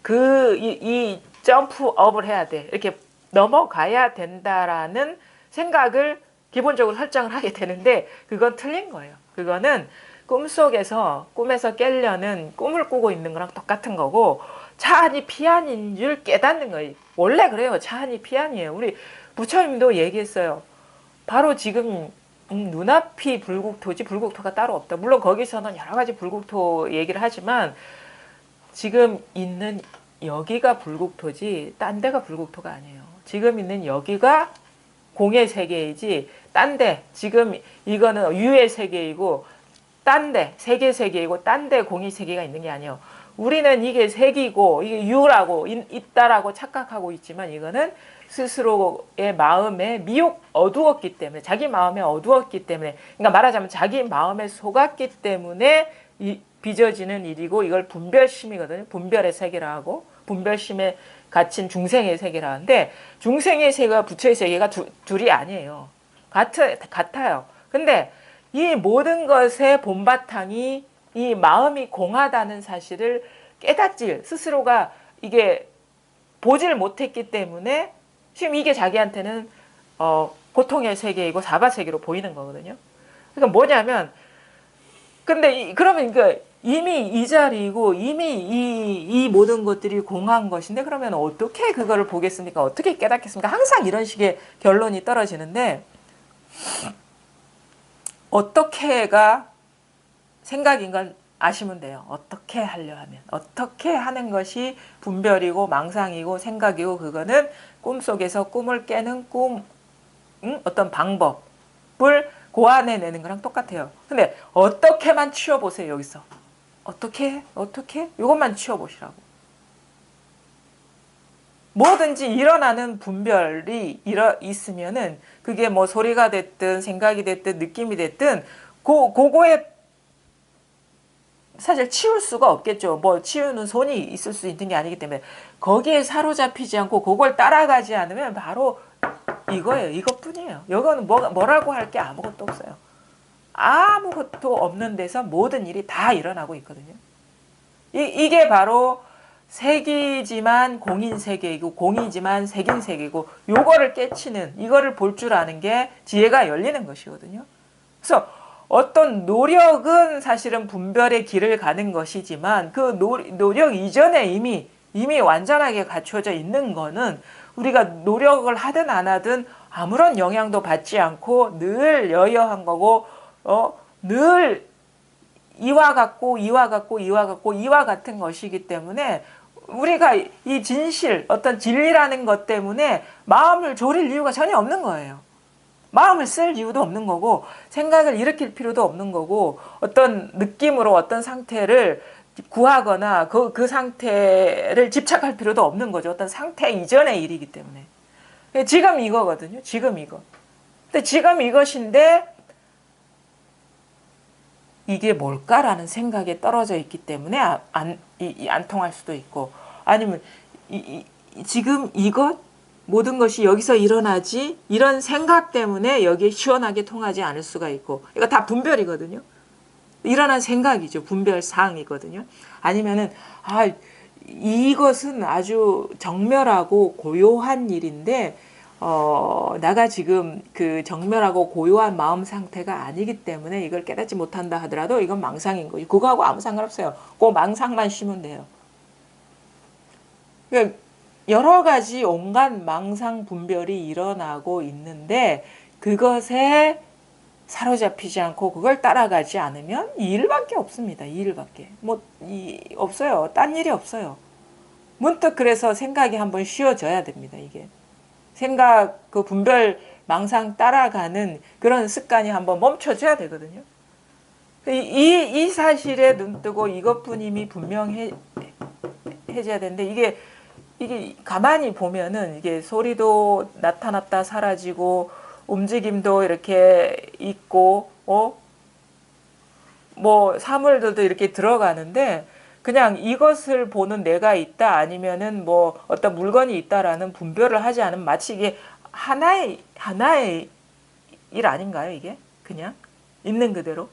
이 점프업을 해야 돼. 이렇게 넘어가야 된다라는 생각을 기본적으로 설정을 하게 되는데 그건 틀린 거예요. 그거는 꿈에서 깨려는 꿈을 꾸고 있는 거랑 똑같은 거고 차안이 피안인 줄 깨닫는 거예요. 원래 그래요. 차안이 피안이에요. 우리 부처님도 얘기했어요. 바로 지금 눈앞이 불국토지 불국토가 따로 없다. 물론 거기서는 여러 가지 불국토 얘기를 하지만 지금 있는 여기가 불국토지 딴 데가 불국토가 아니에요. 지금 있는 여기가 공의 세계이지 딴 데 지금 이거는 유의 세계이고 딴 데 세계 세계이고 딴 데 공의 세계가 있는 게 아니에요. 우리는 이게 색이고 이게 유라고 있다라고 착각하고 있지만 이거는 스스로의 마음에 미혹 어두웠기 때문에 자기 마음에 어두웠기 때문에 그러니까 말하자면 자기 마음에 속았기 때문에 빚어지는 일이고 이걸 분별심이거든요. 분별의 세계라 하고 분별심에 갇힌 중생의 세계라 하는데 중생의 세계와 부처의 세계가 둘이 아니에요. 같아요. 근데 이 모든 것의 본바탕이 이 마음이 공하다는 사실을 깨닫질 스스로가 이게 보질 못했기 때문에 지금 이게 자기한테는 고통의 세계이고 사바세계로 보이는 거거든요. 그러니까 뭐냐면 근데 그러면 그러니까 이미 이 자리이고 이미 이 모든 것들이 공한 것인데 그러면 어떻게 그거를 보겠습니까? 어떻게 깨닫겠습니까? 항상 이런 식의 결론이 떨어지는데 어떻게가 생각인 걸 아시면 돼요. 어떻게 하려 하면. 어떻게 하는 것이 분별이고 망상이고 생각이고 그거는 꿈속에서 꿈을 깨는 어떤 방법을 고안해내는 거랑 똑같아요. 근데 어떻게만 치워보세요. 여기서. 어떻게? 이것만 치워보시라고. 뭐든지 일어나는 분별이 있으면은 그게 뭐 소리가 됐든 생각이 됐든 느낌이 됐든 그거에 사실 치울 수가 없겠죠. 뭐 치우는 손이 있을 수 있는 게 아니기 때문에 거기에 사로잡히지 않고 그걸 따라가지 않으면 바로 이거예요. 이것뿐이에요. 이거는 뭐라고 할 게 아무것도 없어요. 아무것도 없는 데서 모든 일이 다 일어나고 있거든요. 이게 바로 색이지만 공인 세계이고 공이지만 색인 세계이고 요거를 깨치는 이거를 볼 줄 아는 게 지혜가 열리는 것이거든요. 그래서 어떤 노력은 사실은 분별의 길을 가는 것이지만 그 노력 이전에 이미 완전하게 갖춰져 있는 거는 우리가 노력을 하든 안 하든 아무런 영향도 받지 않고 늘 여여한 거고 늘 이와 같고 이와 같은 것이기 때문에 우리가 이 진실 어떤 진리라는 것 때문에 마음을 졸일 이유가 전혀 없는 거예요. 마음을 쓸 이유도 없는 거고 생각을 일으킬 필요도 없는 거고 어떤 느낌으로 어떤 상태를 구하거나 그 상태를 집착할 필요도 없는 거죠. 어떤 상태 이전의 일이기 때문에. 지금 이거거든요. 지금 이거. 근데 지금 이것인데 이게 뭘까라는 생각에 떨어져 있기 때문에 안 통할 수도 있고 아니면 지금 이것 모든 것이 여기서 일어나지 이런 생각 때문에 여기에 시원하게 통하지 않을 수가 있고 이거 다 분별이거든요. 일어난 생각이죠. 분별사항이거든요. 아니면은 이것은 아주 정멸하고 고요한 일인데 내가 지금 그 정멸하고 고요한 마음 상태가 아니기 때문에 이걸 깨닫지 못한다 하더라도 이건 망상인 거예요. 그거하고 아무 상관없어요. 그 망상만 쉬면 돼요. 그러니까 여러 가지 온갖 망상 분별이 일어나고 있는데 그것에 사로잡히지 않고 그걸 따라가지 않으면 이 일밖에 없습니다. 이 일밖에. 없어요. 딴 일이 없어요. 문득 그래서 생각이 한번 쉬어져야 됩니다. 이게. 생각 그 분별 망상 따라가는 그런 습관이 한번 멈춰줘야 되거든요. 이 사실에 눈뜨고 이것뿐임이 분명해져야 되는데 이게 가만히 보면은 이게 소리도 나타났다 사라지고 움직임도 이렇게 있고 뭐 사물들도 이렇게 들어가는데 그냥 이것을 보는 내가 있다 아니면은 뭐 어떤 물건이 있다라는 분별을 하지 않으면 마치 이게 하나의 일 아닌가요? 이게 그냥 있는 그대로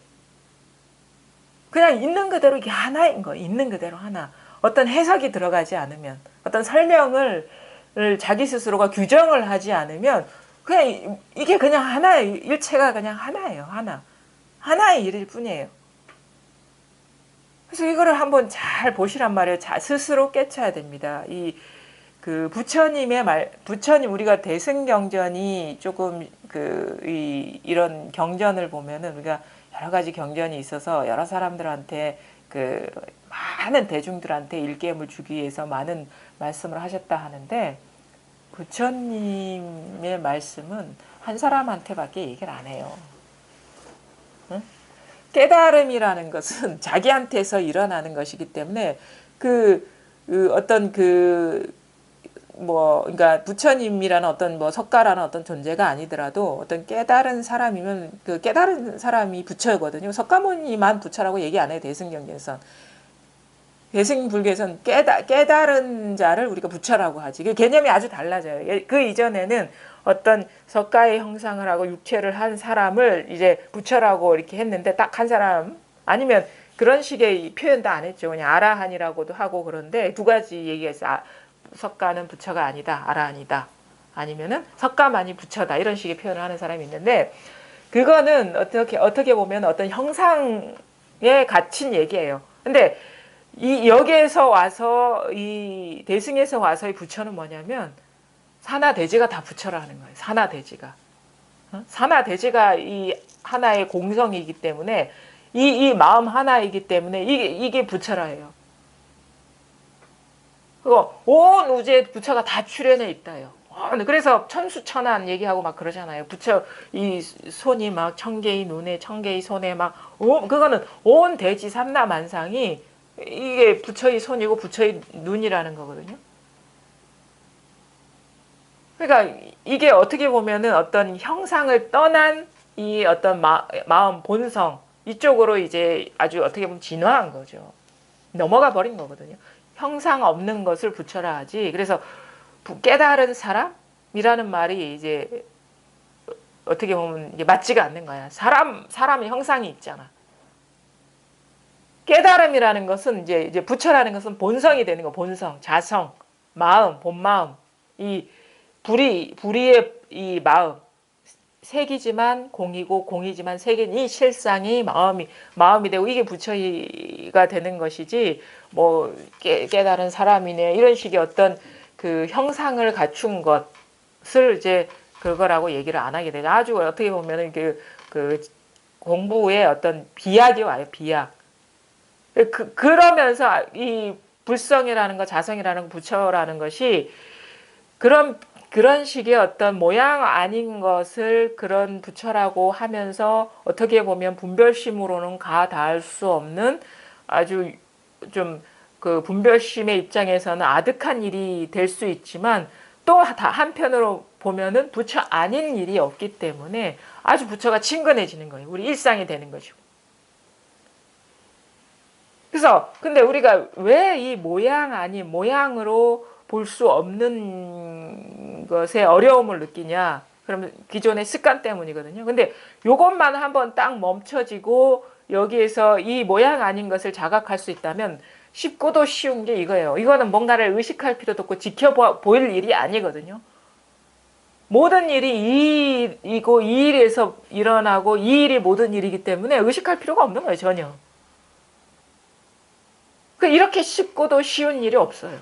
그냥 있는 그대로 이게 하나인 거예요. 있는 그대로 하나. 어떤 해석이 들어가지 않으면 어떤 설명을 자기 스스로가 규정을 하지 않으면 그냥 이게 그냥 하나의 일체가 그냥 하나예요. 하나의 일일 뿐이에요. 그래서 이거를 한번 잘 보시란 말이에요. 스스로 깨쳐야 됩니다. 그 부처님 우리가 대승경전이 조금 이런 경전을 보면은 우리가 여러 가지 경전이 있어서 여러 사람들한테 그 많은 대중들한테 일깨움을 주기 위해서 많은 말씀을 하셨다 하는데 부처님의 말씀은 한 사람한테밖에 얘기를 안 해요. 응? 깨달음이라는 것은 자기한테서 일어나는 것이기 때문에 어떤 그러니까 부처님이라는 어떤 뭐 석가라는 어떤 존재가 아니더라도 어떤 깨달은 사람이면 그 깨달은 사람이 부처거든요. 석가모니만 부처라고 얘기 안 해요. 대승경전에선. 대승불교에선 깨달은 자를 우리가 부처라고 하지. 그 개념이 아주 달라져요. 그 이전에는 어떤 석가의 형상을 하고 육체를 한 사람을 이제 부처라고 이렇게 했는데 딱 한 사람 아니면 그런 식의 표현도 안 했죠. 그냥 아라한이라고도 하고 그런데 두 가지 얘기했어요. 석가는 부처가 아니다. 아라한이다. 아니면은 석가만이 부처다. 이런 식의 표현을 하는 사람이 있는데 그거는 어떻게 보면 어떤 형상에 갇힌 얘기예요. 근데 여기에서 와서 이 대승에서 와서의 부처는 뭐냐면 산하대지가 다 부처라는 거예요. 산하대지가. 산하대지가 이 하나의 공성이기 때문에 이 마음 하나이기 때문에 이게 부처라예요. 온 우주에 부처가 다 출현해 있다요. 그래서 천수천안 얘기하고 막 그러잖아요. 부처 이 손이 막 천개의 눈에 천개의 손에 막 그거는 온 대지 삼라만상이 이게 부처의 손이고 부처의 눈이라는 거거든요. 그러니까 이게 어떻게 보면은 어떤 형상을 떠난 이 어떤 마음 본성 이쪽으로 이제 아주 어떻게 보면 진화한 거죠. 넘어가 버린 거거든요. 형상 없는 것을 부처라 하지. 그래서 깨달은 사람이라는 말이 이제 어떻게 보면 이게 맞지가 않는 거야. 사람의 형상이 있잖아. 깨달음이라는 것은 이제 부처라는 것은 본성이 되는 거. 본성, 자성, 마음, 본마음. 이 불의의 이 색이지만 공이고 공이지만 색인 이 실상이 마음이 되고 이게 부처가 되는 것이지 뭐 깨달은 사람이네 이런 식의 어떤 그 형상을 갖춘 것을 이제 그거라고 얘기를 안 하게 되죠. 아주 어떻게 보면은 그 공부에 어떤 비약이 와요. 비약. 그러면서 이 불성이라는 것, 자성이라는 것, 부처라는 것이 그런 식의 어떤 모양 아닌 것을 그런 부처라고 하면서 어떻게 보면 분별심으로는 닿을 수 없는 아주 좀 그 분별심의 입장에서는 아득한 일이 될 수 있지만 또 한편으로 보면은 부처 아닌 일이 없기 때문에 아주 부처가 친근해지는 거예요. 우리 일상이 되는 것이고. 그래서 근데 우리가 왜 이 모양 아닌 모양으로 볼 수 없는 것에 어려움을 느끼냐? 그러면 기존의 습관 때문이거든요. 근데 요것만 한번 딱 멈춰지고 여기에서 이 모양 아닌 것을 자각할 수 있다면 쉽고도 쉬운 게 이거예요. 이거는 뭔가를 의식할 필요도 없고 지켜보일 일이 아니거든요. 모든 일이 이 일에서 일어나고 이 일이 모든 일이기 때문에 의식할 필요가 없는 거예요. 전혀. 이렇게 쉽고도 쉬운 일이 없어요.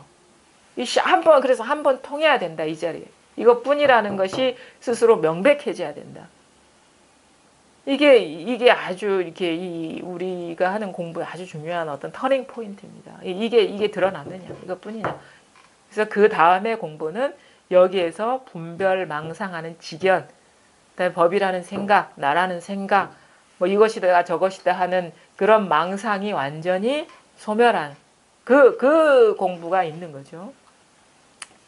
그래서 한번 통해야 된다, 이 자리에. 이것뿐이라는 것이 스스로 명백해져야 된다. 이게 아주 이렇게 우리가 하는 공부에 아주 중요한 어떤 터닝 포인트입니다. 이게 드러났느냐, 이것뿐이냐. 그래서 그 다음에 공부는 여기에서 분별망상하는 지견, 그다음에 법이라는 생각, 나라는 생각, 뭐 이것이다 저것이다 하는 그런 망상이 완전히 소멸한 그 공부가 있는 거죠.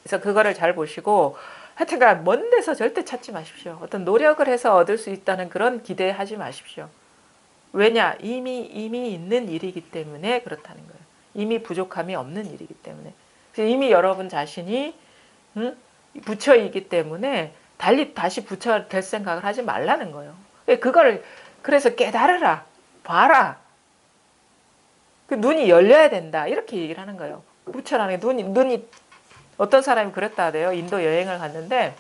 그래서 그거를 잘 보시고 하여튼간 먼 데서 절대 찾지 마십시오. 어떤 노력을 해서 얻을 수 있다는 그런 기대하지 마십시오. 왜냐? 이미 있는 일이기 때문에 그렇다는 거예요. 이미 부족함이 없는 일이기 때문에. 이미 여러분 자신이 부처이기 때문에 다시 부처 될 생각을 하지 말라는 거예요. 그거를 그래서 깨달으라, 봐라. 그 눈이 열려야 된다. 이렇게 얘기를 하는 거예요. 부처라는 게 눈이 어떤 사람이 그랬다 하대요. 인도 여행을 갔는데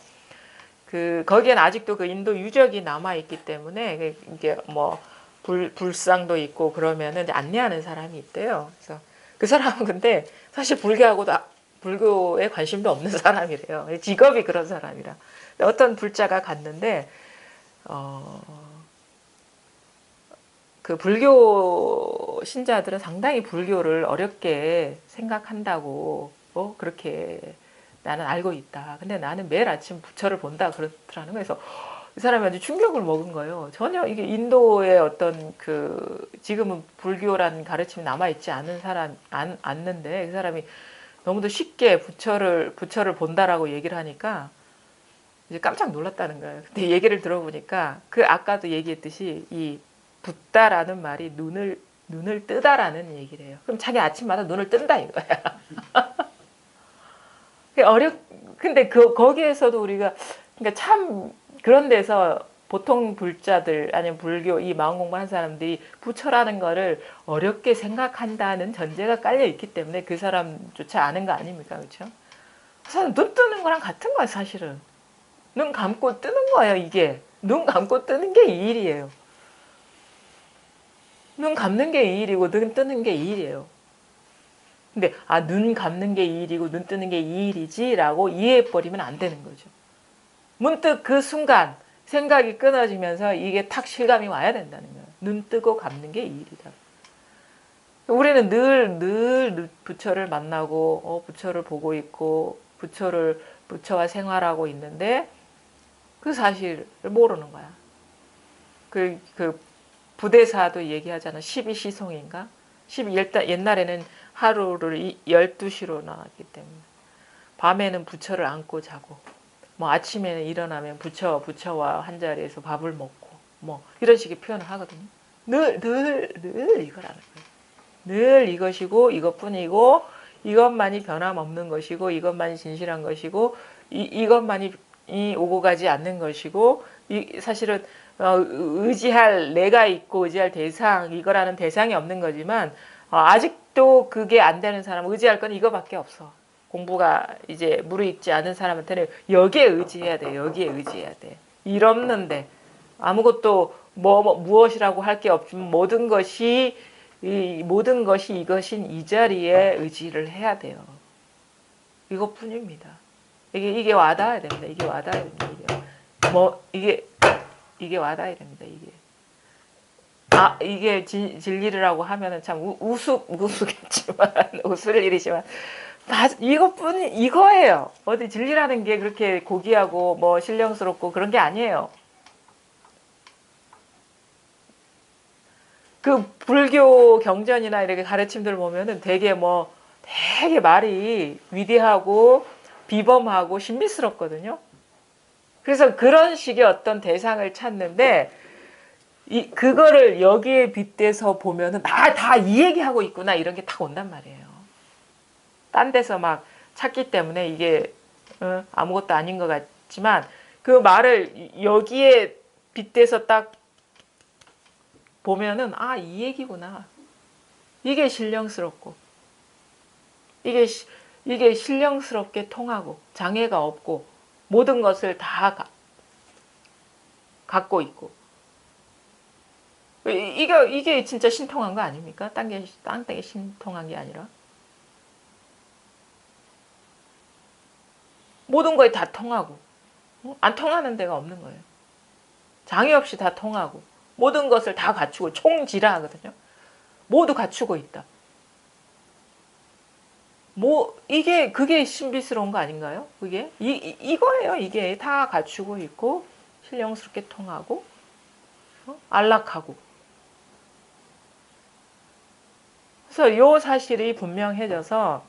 거기엔 아직도 그 인도 유적이 남아 있기 때문에 이게 뭐 불상도 있고 그러면은 안내하는 사람이 있대요. 그래서 그 사람은 근데 사실 불교에 관심도 없는 사람이래요. 직업이 그런 사람이라. 어떤 불자가 갔는데 그 불교 신자들은 상당히 불교를 어렵게 생각한다고 그렇게 나는 알고 있다. 근데 나는 매일 아침 부처를 본다 그렇더라는 거예요. 그래서 이 사람이 아주 충격을 먹은 거예요. 전혀 이게 인도의 어떤 지금은 불교라는 가르침이 남아있지 않은 않는데 그 사람이 너무도 쉽게 부처를 본다라고 얘기를 하니까 이제 깜짝 놀랐다는 거예요. 근데 얘기를 들어보니까 아까도 얘기했듯이 이 붓다라는 말이 눈을 뜨다라는 얘기를 해요. 그럼 자기 아침마다 눈을 뜬다 이거야. 근데 거기에서도 우리가 그러니까 참 그런 데서 보통 불자들 아니면 불교 이 마음 공부하는 사람들이 부처라는 거를 어렵게 생각한다는 전제가 깔려 있기 때문에 그 사람조차 아는 거 아닙니까, 그렇죠? 그래서 눈 뜨는 거랑 같은 거야 사실은. 눈 감고 뜨는 거예요 이게. 눈 감고 뜨는 게 이 일이에요. 눈 감는 게 이 일이고 눈 뜨는 게 이 일이에요. 근데 눈 감는 게 이 일이고 눈 뜨는 게 이 일이지라고 이해해버리면 안 되는 거죠. 문득 그 순간 생각이 끊어지면서 이게 탁 실감이 와야 된다는 거예요. 눈 뜨고 감는 게 이 일이다. 우리는 늘 부처를 만나고 부처를 보고 있고 부처와 생활하고 있는데 그 사실을 모르는 거야. 그 부대사도 얘기하잖아. 12시송인가? 옛날에는 하루를 12시로 나왔기 때문에 밤에는 부처를 안고 자고 뭐 아침에는 일어나면 부처와 한 자리에서 밥을 먹고 뭐 이런 식의 표현을 하거든요. 늘 이거라는 거예요. 늘 이것이고 이것뿐이고 이것만이 변함없는 것이고 이것만이 진실한 것이고 이것만이 오고 가지 않는 것이고 사실은 의지할 내가 있고 의지할 대상 이거라는 대상이 없는 거지만 아직도 그게 안 되는 사람은 의지할 건 이거밖에 없어. 공부가 이제 무르익지 않은 사람한테는 여기에 의지해야 돼. 여기에 의지해야 돼. 일 없는데 아무것도 무엇이라고 할 게 없지만 모든 것이 이것인 이 자리에 의지를 해야 돼요. 이것뿐입니다. 이게 와닿아야 됩니다. 이게 와닿아야 됩니다. 이게 와닿아야 됩니다. 이게 진리라고 하면은 참 우스겠지만 웃을 일이지만 이거예요. 어디 진리라는 게 그렇게 고귀하고 뭐 신령스럽고 그런 게 아니에요. 그 불교 경전이나 이렇게 가르침들 보면은 되게 말이 위대하고 비범하고 신비스럽거든요. 그래서 그런 식의 어떤 대상을 찾는데 그거를 여기에 빗대서 보면은 다 이 얘기하고 있구나 이런 게 딱 온단 말이에요. 딴 데서 막 찾기 때문에 이게 아무것도 아닌 것 같지만 그 말을 여기에 빗대서 딱 보면은 이 얘기구나. 이게 신령스럽고 이게 신령스럽게 통하고 장애가 없고 모든 것을 다 갖고 있고 이게 진짜 신통한 거 아닙니까? 딴게 신통한 게 아니라 모든 거에 다 통하고 안 통하는 데가 없는 거예요. 장애 없이 다 통하고 모든 것을 다 갖추고 총지라하거든요. 모두 갖추고 있다. 뭐 이게 그게 신비스러운 거 아닌가요? 그게 이거예요. 이게 다 갖추고 있고 신령스럽게 통하고 안락하고. 그래서 요 사실이 분명해져서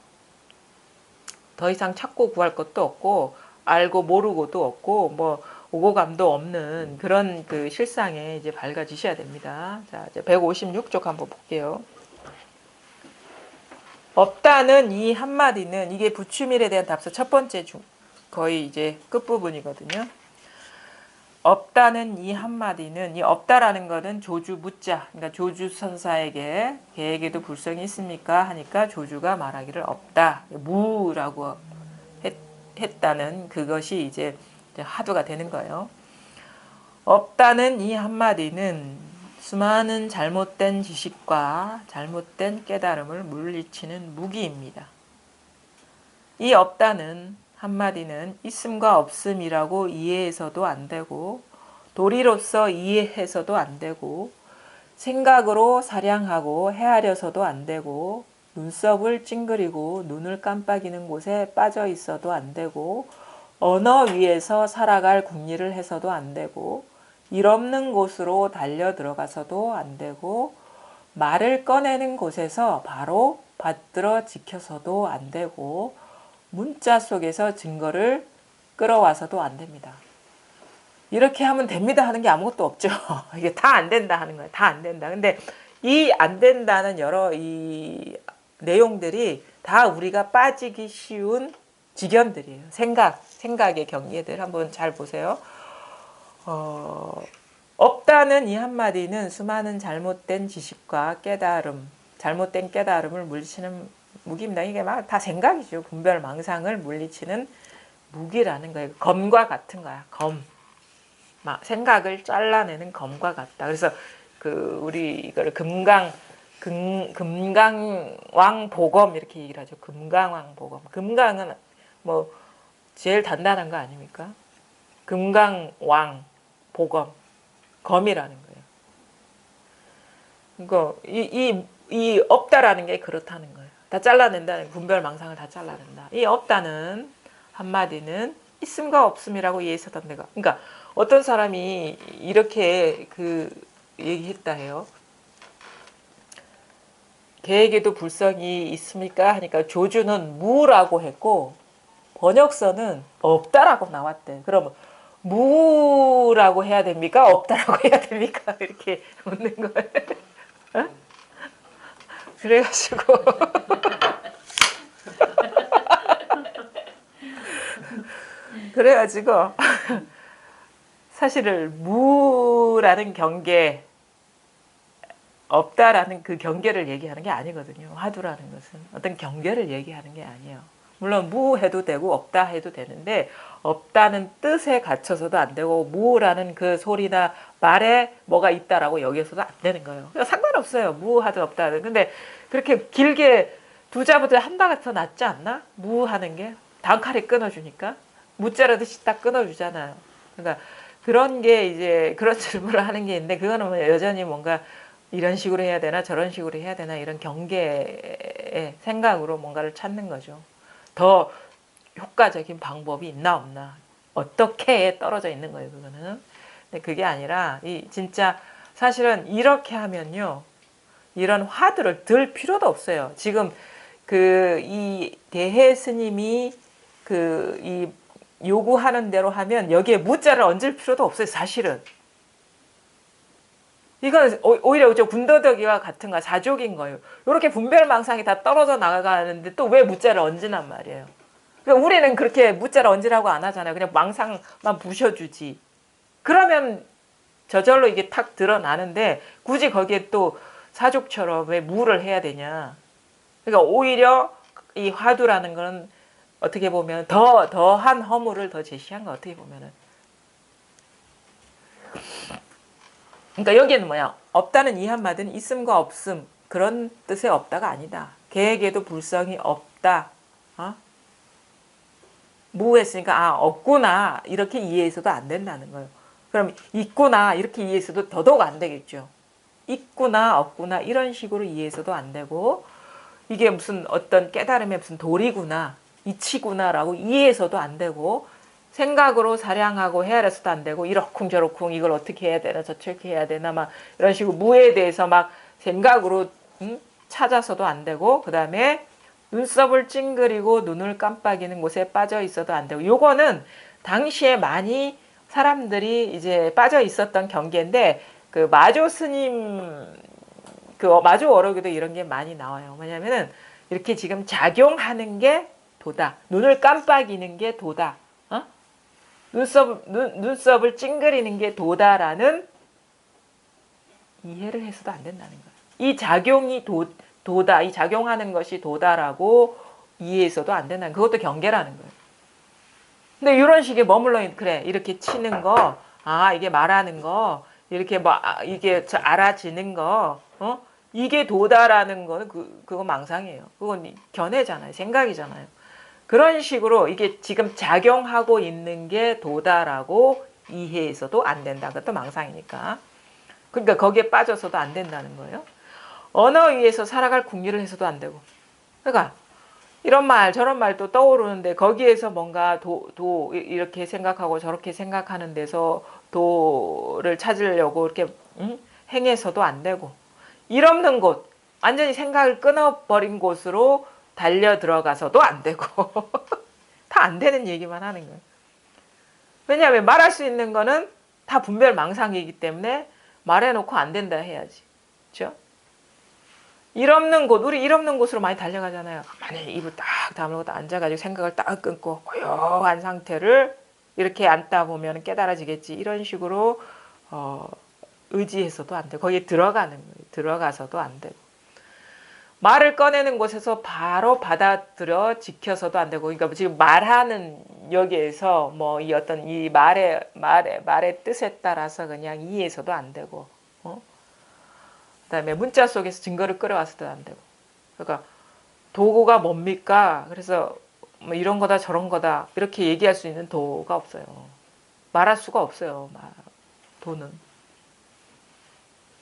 더 이상 찾고 구할 것도 없고 알고 모르고도 없고 뭐 오고감도 없는 그런 그 실상에 이제 밝아지셔야 됩니다. 자, 이제 156쪽 한번 볼게요. 없다는 이 한마디는 이게 부추밀에 대한 답서 첫 번째 중 거의 이제 끝부분이거든요. 없다는 이 한마디는 이 없다라는 거는 조주 묻자. 그러니까 조주 선사에게 계에게도 불성이 있습니까? 하니까 조주가 말하기를 없다. 무라고 했다는 그것이 이제 하도가 되는 거예요. 없다는 이 한마디는 수많은 잘못된 지식과 잘못된 깨달음을 물리치는 무기입니다. 이 없다는 한마디는 있음과 없음이라고 이해해서도 안 되고 도리로서 이해해서도 안 되고 생각으로 사량하고 헤아려서도 안 되고 눈썹을 찡그리고 눈을 깜빡이는 곳에 빠져 있어도 안 되고 언어 위에서 살아갈 궁리를 해서도 안 되고 일 없는 곳으로 달려 들어가서도 안 되고 말을 꺼내는 곳에서 바로 받들어 지켜서도 안 되고 문자 속에서 증거를 끌어와서도 안 됩니다. 이렇게 하면 됩니다 하는 게 아무것도 없죠. 이게 다 안 된다 하는 거예요. 다 안 된다. 근데 이 안 된다는 여러 이 내용들이 다 우리가 빠지기 쉬운 직연들이에요. 생각의 경계들 한번 잘 보세요. 없다는 이 한마디는 수많은 잘못된 지식과 깨달음, 잘못된 깨달음을 물리치는 무기입니다. 이게 막 다 생각이죠. 분별 망상을 물리치는 무기라는 거예요. 검과 같은 거야. 검. 막 생각을 잘라내는 검과 같다. 그래서 그 우리 이거를 금강왕보검 이렇게 얘기를 하죠. 금강왕보검. 금강은 뭐 제일 단단한 거 아닙니까? 금강왕보검. 검이라는 거예요. 그러니까 이 없다라는 게 그렇다는 거예요. 다 잘라낸다는 분별망상을 다 잘라낸다. 이 없다는 한마디는 있음과 없음이라고 이해해서도 안 되고. 그러니까 어떤 사람이 이렇게 그 얘기했다 해요. 개에게도 불성이 있습니까? 하니까 조주는 무라고 했고 번역서는 없다라고 나왔대. 그러면 무라고 해야 됩니까? 없다라고 해야 됩니까? 이렇게 묻는 거예요. 어? 그래가지고 그래가지고 사실은 무라는 경계 없다라는 그 경계를 얘기하는 게 아니거든요. 화두라는 것은 어떤 경계를 얘기하는 게 아니에요. 물론 무해도 되고 없다 해도 되는데 없다는 뜻에 갇혀서도 안 되고 무라는 그 소리나 말에 뭐가 있다라고 여기서도 안 되는 거예요. 상관없어요. 무하든 없다든. 근데 그렇게 길게 두 자보다 한 다가 더 낫지 않나? 무하는 게 단칼에 끊어주니까 무자르듯이 딱 끊어주잖아요. 그러니까 그런 게 이제 그런 질문을 하는 게 있는데 그거는 뭐 여전히 뭔가 이런 식으로 해야 되나 저런 식으로 해야 되나 이런 경계의 생각으로 뭔가를 찾는 거죠. 더 효과적인 방법이 있나 없나 어떻게 떨어져 있는 거예요. 그거는. 근데 그게 아니라 이 진짜 사실은 이렇게 하면요. 이런 화두를 들 필요도 없어요. 지금 그 이 대해 스님이 그 이 요구하는 대로 하면 여기에 무자를 얹을 필요도 없어요. 사실은. 이건 오히려 군더더기와 같은 거 자족인 거예요. 이렇게 분별망상이 다 떨어져 나가는데 또 왜 무자를 얹으란 말이에요. 그러니까 우리는 그렇게 무자를 얹으라고 안 하잖아요. 그냥 망상만 부셔주지. 그러면 저절로 이게 탁 드러나는데 굳이 거기에 또 사족처럼 왜 무를 해야 되냐. 그러니까 오히려 이 화두라는 거는 어떻게 보면 더한 허물을 더 제시한 거 어떻게 보면은. 그러니까 여기에는 뭐야? 없다는 이 한마디는 있음과 없음 그런 뜻의 없다가 아니다. 개에게도 불성이 없다. 무했으니까 없구나 이렇게 이해해서도 안 된다는 거예요. 그럼 있구나 이렇게 이해해서도 더더욱 안 되겠죠. 있구나 없구나 이런 식으로 이해해서도 안 되고 이게 무슨 어떤 깨달음의 무슨 도리구나, 이치구나라고 이해해서도 안 되고, 생각으로 사량하고 헤아려서도 안 되고, 이러쿵저러쿵 이걸 어떻게 해야 되나 저렇게 해야 되나 막 이런 식으로 무에 대해서 막 생각으로 찾아서도 안 되고, 그 다음에 눈썹을 찡그리고 눈을 깜빡이는 곳에 빠져 있어도 안 되고, 요거는 당시에 많이 사람들이 이제 빠져 있었던 경계인데, 그 마조 스님 그 마조 어록에도 이런 게 많이 나와요. 뭐냐면은 이렇게 지금 작용하는 게 도다. 눈을 깜빡이는 게 도다. 어? 눈썹을 찡그리는 게 도다라는 이해를 해서도 안 된다는 거예요. 이 작용이 도다. 이 작용하는 것이 도다라고 이해해서도 안 된다는 거예요. 그것도 경계라는 거예요. 근데 이런 식의 머물러 있는, 그래, 이렇게 치는 거, 아, 이게 말하는 거, 이렇게 뭐, 이게 알아지는 거, 이게 도다라는 거는 그거 망상이에요. 그건 견해잖아요. 생각이잖아요. 그런 식으로 이게 지금 작용하고 있는 게 도다라고 이해해서도 안 된다. 그것도 망상이니까. 그러니까 거기에 빠져서도 안 된다는 거예요. 언어 위에서 살아갈 궁리를 해서도 안 되고. 그러니까 이런 말 저런 말도 떠오르는데 거기에서 뭔가 이렇게 생각하고 저렇게 생각하는 데서 도를 찾으려고 이렇게 행해서도 안 되고, 일 없는 곳, 완전히 생각을 끊어버린 곳으로 달려 들어가서도 안 되고 다 안 되는 얘기만 하는 거예요. 왜냐하면 말할 수 있는 거는 다 분별 망상이기 때문에 말해놓고 안 된다 해야지. 그렇죠? 일 없는 곳, 우리 일 없는 곳으로 많이 달려가잖아요. 만약에 입을 딱 다물고 앉아가지고 생각을 딱 끊고 고요한 상태를 이렇게 앉다 보면 깨달아지겠지. 이런 식으로 의지해서도 안 되고, 거기에 들어가는 거예요. 들어가서도 안 되고, 말을 꺼내는 곳에서 바로 받아들여 지켜서도 안 되고, 그러니까 지금 말하는 여기에서 뭐 이 어떤 이 말의 뜻에 따라서 그냥 이해해서도 안 되고, 그다음에 문자 속에서 증거를 끌어와서도 안 되고. 그러니까 도가 뭡니까? 그래서 뭐 이런 거다 저런 거다 이렇게 얘기할 수 있는 도가 없어요. 말할 수가 없어요. 도는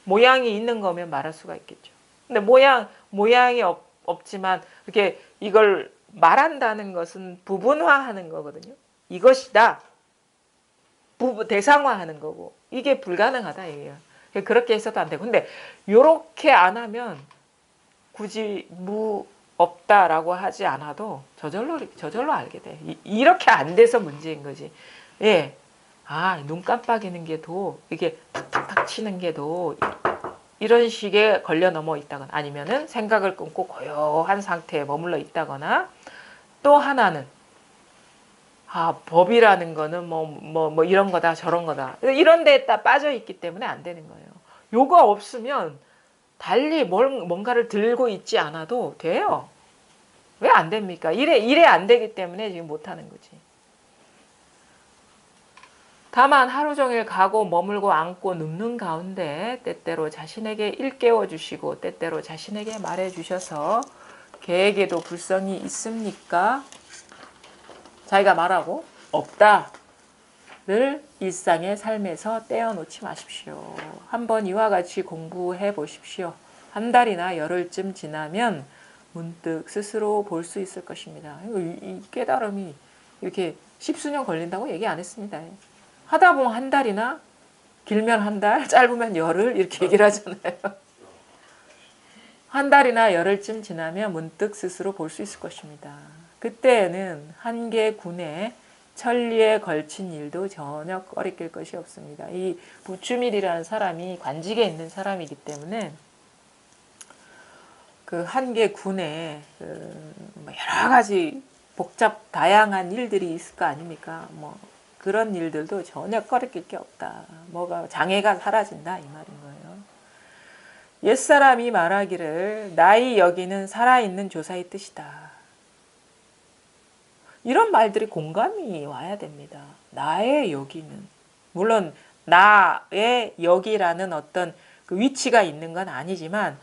모양이 있는 거면 말할 수가 있겠죠. 근데 모양이 없지만 이렇게 이걸 말한다는 것은 부분화하는 거거든요. 이것이다. 대상화하는 거고, 이게 불가능하다 이게요. 그렇게 해서도 안 되고. 근데 요렇게 안 하면 굳이 없다라고 하지 않아도 저절로 알게 돼. 이렇게 안 돼서 문제인 거지. 예. 아, 눈 깜빡이는 게 이게 탁탁탁 치는 게 이런 식에 걸려 넘어 있다거나, 아니면은 생각을 끊고 고요한 상태에 머물러 있다거나, 또 하나는 법이라는 거는 뭐 이런 거다 저런 거다 이런 데에 딱 빠져 있기 때문에 안 되는 거예요. 요거 없으면 달리 뭔가를 들고 있지 않아도 돼요. 왜 안 됩니까? 이래 안 되기 때문에 지금 못 하는 거지. 다만 하루 종일 가고 머물고 앉고 눕는 가운데 때때로 자신에게 일깨워 주시고 때때로 자신에게 말해 주셔서 개에게도 불성이 있습니까? 자기가 말하고 없다를 일상의 삶에서 떼어놓지 마십시오. 한번 이와 같이 공부해 보십시오. 한 달이나 열흘쯤 지나면 문득 스스로 볼 수 있을 것입니다. 이 깨달음이 이렇게 십수년 걸린다고 얘기 안 했습니다. 하다 보면 한 달이나, 길면 한 달, 짧으면 열흘 이렇게 얘기를 하잖아요. 한 달이나 열흘쯤 지나면 문득 스스로 볼 수 있을 것입니다. 그때에는 한계군의 천리에 걸친 일도 전혀 꺼리낄 것이 없습니다. 이 부추밀이라는 사람이 관직에 있는 사람이기 때문에 그 한계군에 여러 가지 다양한 일들이 있을 거 아닙니까? 뭐 그런 일들도 전혀 꺼리낄 게 없다. 뭐가 장애가 사라진다 이 말인 거예요. 옛사람이 말하기를 나의 여기는 살아있는 조사의 뜻이다. 이런 말들이 공감이 와야 됩니다. 나의 여기는, 물론 나의 여기라는 어떤 그 위치가 있는 건 아니지만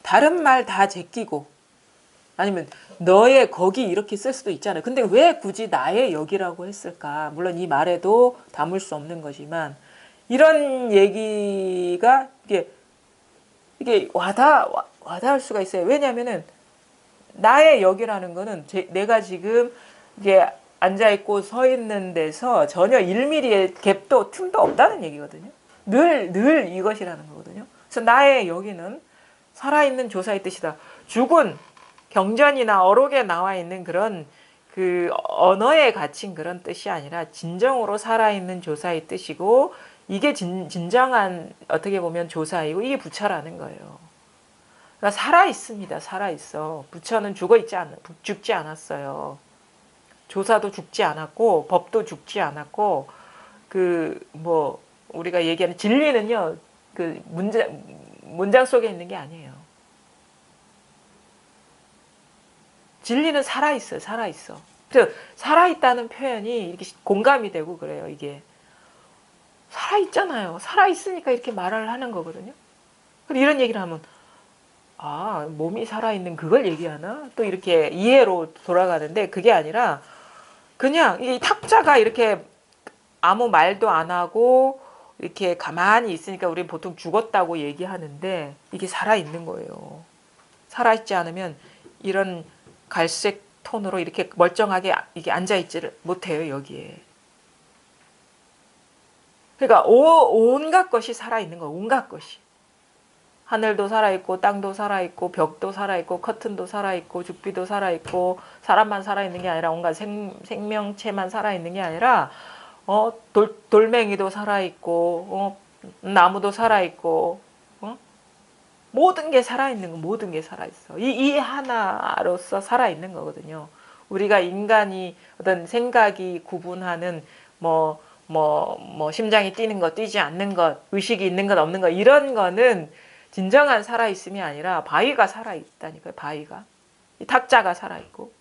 다른 말 다 제끼고, 아니면 너의 거기 이렇게 쓸 수도 있잖아요. 근데 왜 굳이 나의 여기라고 했을까? 물론 이 말에도 담을 수 없는 거지만 이런 얘기가 이게 이게 와닿을 수가 있어요. 왜냐하면은 나의 여기라는 거는 내가 지금 이게 앉아있고 서 있는 데서 전혀 1mm의 갭도 틈도 없다는 얘기거든요. 늘 이것이라는 거거든요. 그래서 나의 여기는 살아있는 조사의 뜻이다. 죽은 경전이나 어록에 나와 있는 그런 그 언어에 갇힌 그런 뜻이 아니라 진정으로 살아있는 조사의 뜻이고, 이게 진정한 어떻게 보면 조사이고, 이게 부처라는 거예요. 그러니까 살아 있습니다. 살아 있어. 부처는 죽지 않았어요. 조사도 죽지 않았고, 법도 죽지 않았고, 그 뭐 우리가 얘기하는 진리는요, 그 문장 속에 있는 게 아니에요. 진리는 살아 있어요. 살아 있어. 그래서 살아 있다는 표현이 이렇게 공감이 되고 그래요. 이게 살아 있잖아요. 살아 있으니까 이렇게 말을 하는 거거든요. 그리고 이런 얘기를 하면, 아, 몸이 살아있는 그걸 얘기하나? 또 이렇게 이해로 돌아가는데, 그게 아니라 그냥 이 탁자가 이렇게 아무 말도 안 하고 이렇게 가만히 있으니까 우리 보통 죽었다고 얘기하는데, 이게 살아있는 거예요. 살아있지 않으면 이런 갈색 톤으로 이렇게 멀쩡하게 이게 앉아있지를 못해요, 여기에. 그러니까 온갖 것이 살아있는 거예요. 온갖 것이. 하늘도 살아있고, 땅도 살아있고, 벽도 살아있고, 커튼도 살아있고, 죽비도 살아있고, 사람만 살아있는 게 아니라 온갖 생명체만 살아있는 게 아니라 돌멩이도 살아있고, 나무도 살아있고, 모든 게 살아있는 거, 모든 게 살아있어. 이 하나로서 살아있는 거거든요. 우리가 인간이 어떤 생각이 구분하는 심장이 뛰는 것, 뛰지 않는 것, 의식이 있는 것, 없는 것, 이런 거는 진정한 살아있음이 아니라 바위가 살아있다니까요. 바위가. 이 탁자가 살아있고.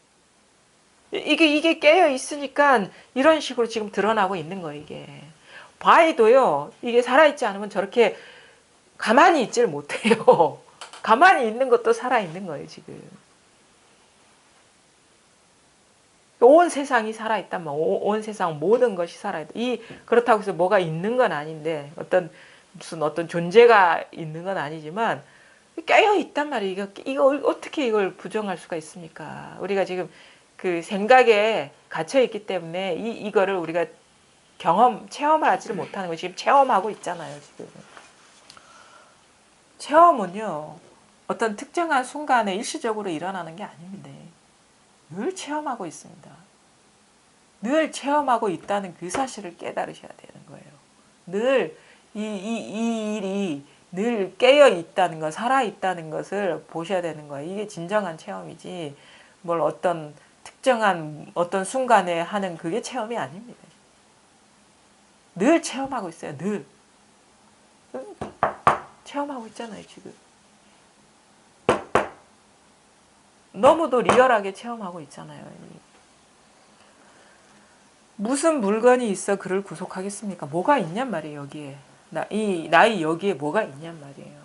이게 깨어 있으니까 이런 식으로 지금 드러나고 있는 거예요, 이게. 바위도요, 이게 살아있지 않으면 저렇게 가만히 있질 못해요. 가만히 있는 것도 살아있는 거예요, 지금. 온 세상이 살아있단 말이에요. 온 세상 모든 것이 살아있다. 그렇다고 해서 뭐가 있는 건 아닌데, 무슨 어떤 존재가 있는 건 아니지만, 깨어 있단 말이에요. 이거 어떻게 이걸 부정할 수가 있습니까? 우리가 지금 그 생각에 갇혀 있기 때문에 이거를 우리가 체험을 하지를 못하는 거 지금 체험하고 있잖아요, 지금. 체험은요, 어떤 특정한 순간에 일시적으로 일어나는 게 아닙니다. 늘 체험하고 있습니다. 늘 체험하고 있다는 그 사실을 깨달으셔야 되는 거예요. 늘 이 일이 늘 깨어 있다는 것, 살아 있다는 것을 보셔야 되는 거예요. 이게 진정한 체험이지, 뭘 어떤 특정한 어떤 순간에 하는 그게 체험이 아닙니다. 늘 체험하고 있어요. 늘. 체험하고 있잖아요, 지금. 너무도 리얼하게 체험하고 있잖아요. 무슨 물건이 있어 그를 구속하겠습니까? 뭐가 있냔 말이에요, 여기에. 나의 여기에 뭐가 있냔 말이에요.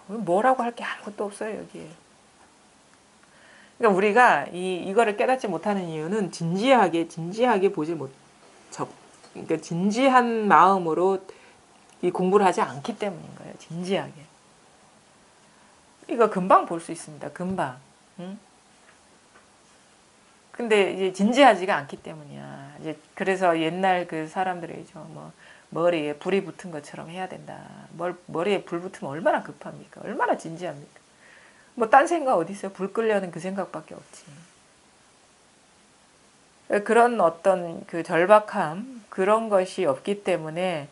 뭐라고 할 게 아무것도 없어요, 여기에. 그러니까 우리가 이거를 깨닫지 못하는 이유는 진지하게 보지 그러니까 진지한 마음으로 이 공부를 하지 않기 때문인 거예요. 진지하게. 이거 금방 볼 수 있습니다. 금방. 응? 근데 이제 진지하지가 않기 때문이야. 이제 그래서 옛날 그 사람들이죠. 뭐 머리에 불이 붙은 것처럼 해야 된다. 머리에 불 붙으면 얼마나 급합니까? 얼마나 진지합니까? 뭐 딴 생각 어디 있어요? 불 끄려는 그 생각밖에 없지. 그런 어떤 그 절박함, 그런 것이 없기 때문에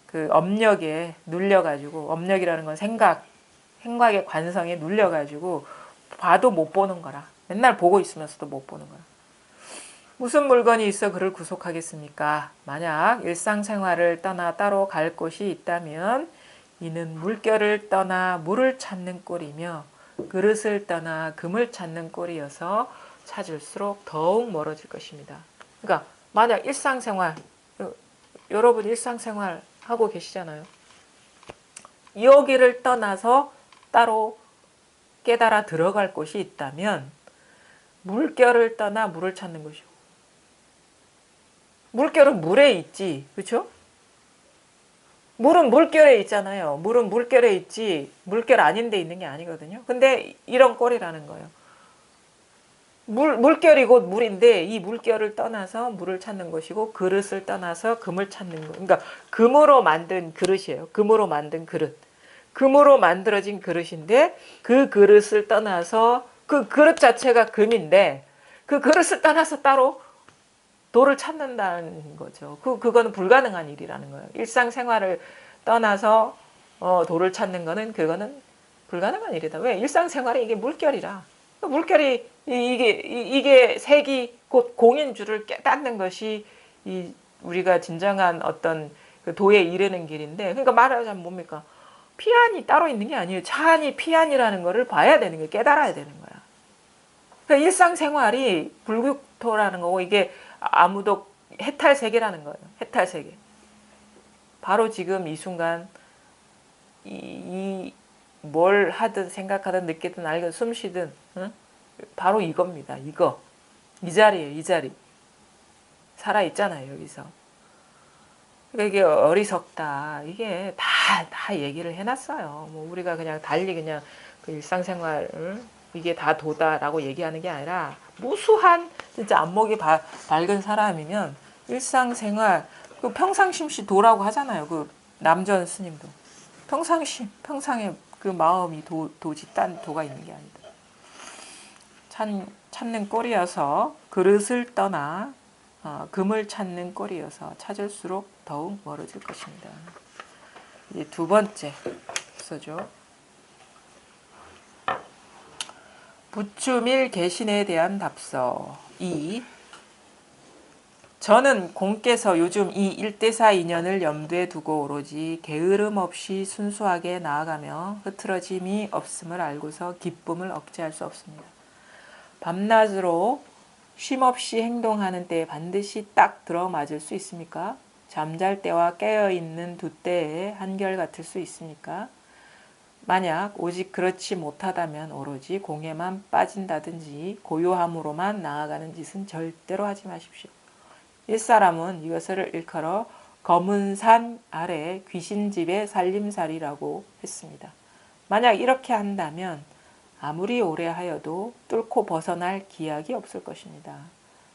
그 업력에 눌려가지고, 업력이라는 건 생각의 관성에 눌려가지고 봐도 못 보는 거라. 맨날 보고 있으면서도 못 보는 거라. 무슨 물건이 있어 그를 구속하겠습니까? 만약 일상생활을 떠나 따로 갈 곳이 있다면 이는 물결을 떠나 물을 찾는 꼴이며 그릇을 떠나 금을 찾는 꼴이어서 찾을수록 더욱 멀어질 것입니다. 그러니까 만약 일상생활, 여러분 일상생활 하고 계시잖아요. 여기를 떠나서 따로 깨달아 들어갈 곳이 있다면 물결을 떠나 물을 찾는 것이고, 물결은 물에 있지, 그렇죠? 물은 물결에 있잖아요. 물은 물결에 있지 물결 아닌 데 있는 게 아니거든요. 근데 이런 꼴이라는 거예요. 물결이 곧 물인데 이 물결을 떠나서 물을 찾는 것이고 그릇을 떠나서 금을 찾는 거. 그러니까 금으로 만든 그릇이에요. 금으로 만든 그릇. 금으로 만들어진 그릇인데 그 그릇을 떠나서 그 그릇 자체가 금인데 그 그릇을 떠나서 따로 도를 찾는다는 거죠. 그거는 불가능한 일이라는 거예요. 일상생활을 떠나서 도를 찾는 거는 그거는 불가능한 일이다. 왜? 일상생활에 이게 물결이라. 물결이 이게 색이 곧 공인 줄을 깨닫는 것이 우리가 진정한 어떤 그 도에 이르는 길인데, 그러니까 말하자면 뭡니까? 피안이 따로 있는 게 아니에요. 차 안이 피안이라는 거를 봐야 되는 거예요. 깨달아야 되는 거야. 그러니까 일상생활이 불국토라는 거고 이게 아무도 해탈세계라는 거예요. 해탈세계. 바로 지금 이 순간 뭘 하든 생각하든 느끼든 알든 숨쉬든 응? 바로 이겁니다. 이거. 이 자리예요. 이 자리. 살아있잖아요. 여기서. 그러니까 이게 어리석다. 이게 다 얘기를 해놨어요. 뭐 우리가 그냥 달리 그냥 그 일상생활 이게 다 도다라고 얘기하는 게 아니라 무수한 진짜 안목이 밝은 사람이면 일상생활 그 평상심시 도라고 하잖아요. 그 남전 스님도 평상심 평상에 그 마음이 도지 딴 도가 있는 게 아니다. 찾는 꼴이어서 그릇을 떠나 금을 찾는 꼴이어서 찾을수록 더욱 멀어질 것입니다. 이제 두 번째 써죠. 부추밀 개신에 대한 답서 2. 저는 공께서 요즘 이 일대사 인연을 염두에 두고 오로지 게으름 없이 순수하게 나아가며 흐트러짐이 없음을 알고서 기쁨을 억제할 수 없습니다. 밤낮으로 쉼없이 행동하는 때에 반드시 딱 들어맞을 수 있습니까? 잠잘 때와 깨어있는 두 때에 한결같을 수 있습니까? 만약 오직 그렇지 못하다면 오로지 공에만 빠진다든지 고요함으로만 나아가는 짓은 절대로 하지 마십시오. 옛사람은 이것을 일컬어 검은 산 아래 귀신집의 살림살이라고 했습니다. 만약 이렇게 한다면 아무리 오래 하여도 뚫고 벗어날 기약이 없을 것입니다.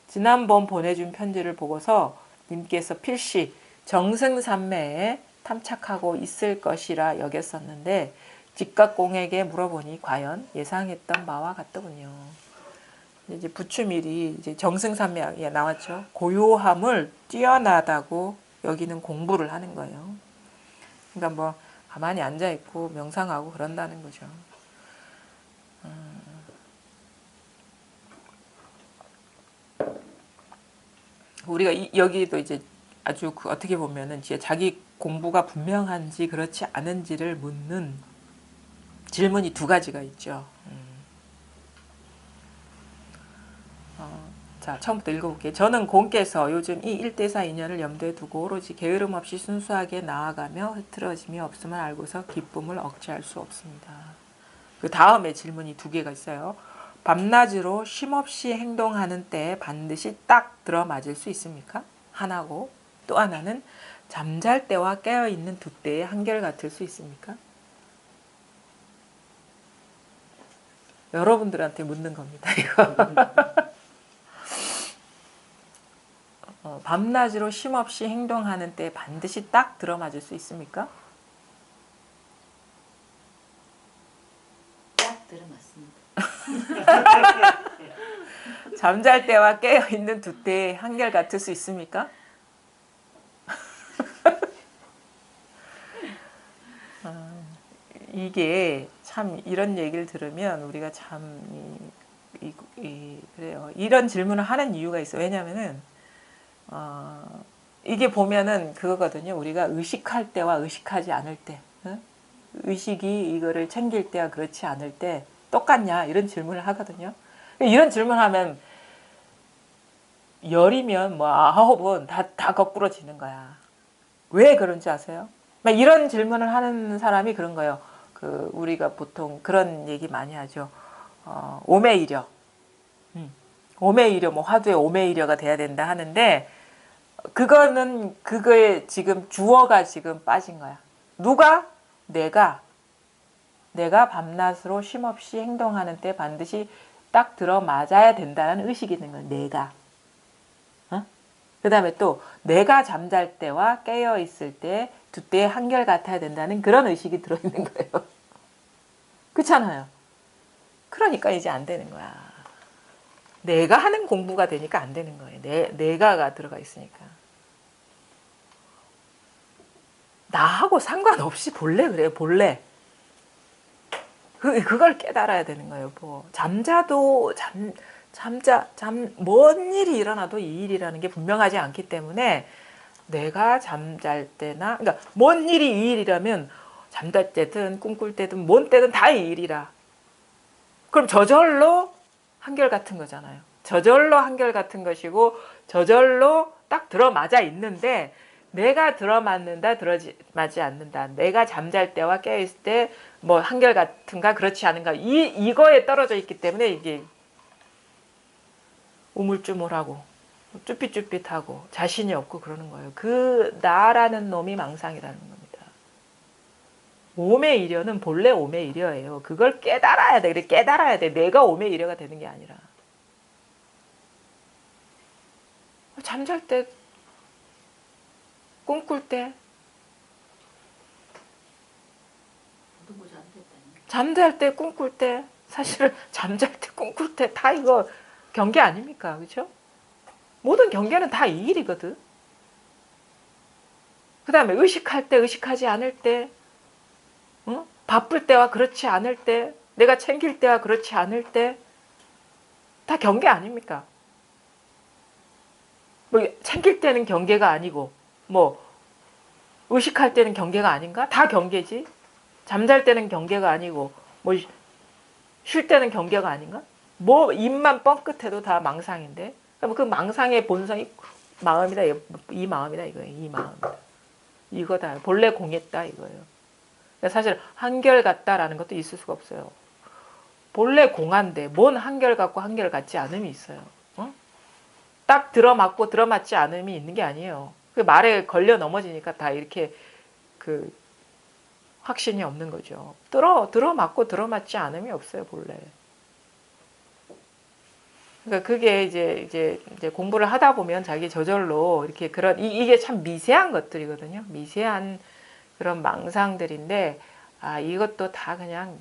지난번 보내준 편지를 보고서 님께서 필시 정승산매에 탐착하고 있을 것이라 여겼었는데 직각공에게 물어보니 과연 예상했던 바와 같더군요. 이제 부추밀이 이제 정승산매에 나왔죠. 고요함을 뛰어나다고 여기는 공부를 하는 거예요. 그러니까 뭐 가만히 앉아 있고 명상하고 그런다는 거죠. 우리가 여기도 이제 아주 어떻게 보면은 이제 자기 공부가 분명한지 그렇지 않은지를 묻는 질문이 두 가지가 있죠. 자, 처음부터 읽어볼게요. 저는 공께서 요즘 이 일대사 인연을 염두에 두고 오로지 게으름 없이 순수하게 나아가며 흐트러짐이 없음을 알고서 기쁨을 억제할 수 없습니다. 그 다음에 질문이 두 개가 있어요. 밤낮으로 쉼없이 행동하는 때에 반드시 딱 들어맞을 수 있습니까? 하나고 또 하나는 잠잘 때와 깨어있는 두 때에 한결같을 수 있습니까? 여러분들한테 묻는 겁니다. 이거. 밤낮으로 쉼없이 행동하는 때에 반드시 딱 들어맞을 수 있습니까? 딱 들어맞습니다. 잠잘 때와 깨어있는 두 때에 한결같을 수 있습니까? 이게 참 이런 얘기를 들으면 우리가 참 그래요. 이런 질문을 하는 이유가 있어요. 왜냐면은 이게 보면은 그거거든요. 우리가 의식할 때와 의식하지 않을 때, 의식이 이거를 챙길 때와 그렇지 않을 때 똑같냐 이런 질문을 하거든요. 이런 질문하면 열이면 뭐 9은 다 거꾸러지는 거야. 왜 그런지 아세요? 이런 질문을 하는 사람이 그런 거예요. 우리가 보통 그런 얘기 많이 하죠. 오매이려. 오매이려, 뭐 화두에 오매이려가 돼야 된다 하는데, 그거는 그거에 지금 주어가 지금 빠진 거야. 누가? 내가 밤낮으로 쉼없이 행동하는 때 반드시 딱 들어맞아야 된다는 의식이 있는 거야. 내가. 어? 그 다음에 또 내가 잠잘 때와 깨어 있을 때 두 때의 한결 같아야 된다는 그런 의식이 들어있는 거예요. 그렇잖아요. 그러니까 이제 안 되는 거야. 내가 하는 공부가 되니까 안 되는 거예요. 내가가 들어가 있으니까. 나하고 상관없이 볼래 그래요. 볼래. 그걸 깨달아야 되는 거예요. 뭐 잠자도 뭔 일이 일어나도 이 일이라는 게 분명하지 않기 때문에 내가 잠잘 때나 그러니까 뭔 일이 이 일이라면 잠잘 때든 꿈꿀 때든 뭔 때든 다 이 일이라. 그럼 저절로 한결같은 거잖아요. 저절로 한결같은 것이고 저절로 딱 들어맞아 있는데 내가 들어맞는다 들어맞지 않는다. 내가 잠잘 때와 깨어있을 때 뭐 한결같은가 그렇지 않은가 이거에 떨어져 있기 때문에 이게 우물쭈물하고 쭈삣쭈삣하고 자신이 없고 그러는 거예요. 그 나라는 놈이 망상이라는 겁니다. 오매이려는 본래 오매이려예요. 그걸 깨달아야 돼. 그래 깨달아야 돼. 내가 오매이려가 되는 게 아니라. 잠잘 때 꿈꿀 때 잠잘 때 꿈꿀 때 사실은 잠잘 때 꿈꿀 때 다 이거 경계 아닙니까? 그렇죠? 모든 경계는 다 이 일이거든. 그 다음에 의식할 때 의식하지 않을 때 바쁠 때와 그렇지 않을 때 내가 챙길 때와 그렇지 않을 때 다 경계 아닙니까? 뭐 챙길 때는 경계가 아니고 뭐 의식할 때는 경계가 아닌가? 다 경계지. 잠잘 때는 경계가 아니고 뭐 쉴 때는 경계가 아닌가? 뭐 입만 뻥끗해도 다 망상인데. 그럼 그 망상의 본성이 마음이다. 이 마음이다 이거예요. 이 마음이다. 이거다. 본래 공했다 이거예요. 사실 한결 같다라는 것도 있을 수가 없어요. 본래 공한데 뭔 한결 같고 한결 같지 않음이 있어요. 딱 들어맞고 들어맞지 않음이 있는 게 아니에요. 그 말에 걸려 넘어지니까 다 이렇게 그 확신이 없는 거죠. 들어맞고 들어맞지 않음이 없어요, 본래. 그러니까 그게 이제 공부를 하다 보면 자기 저절로 이렇게 그런 이게 참 미세한 것들이거든요. 미세한 그런 망상들인데 이것도 다 그냥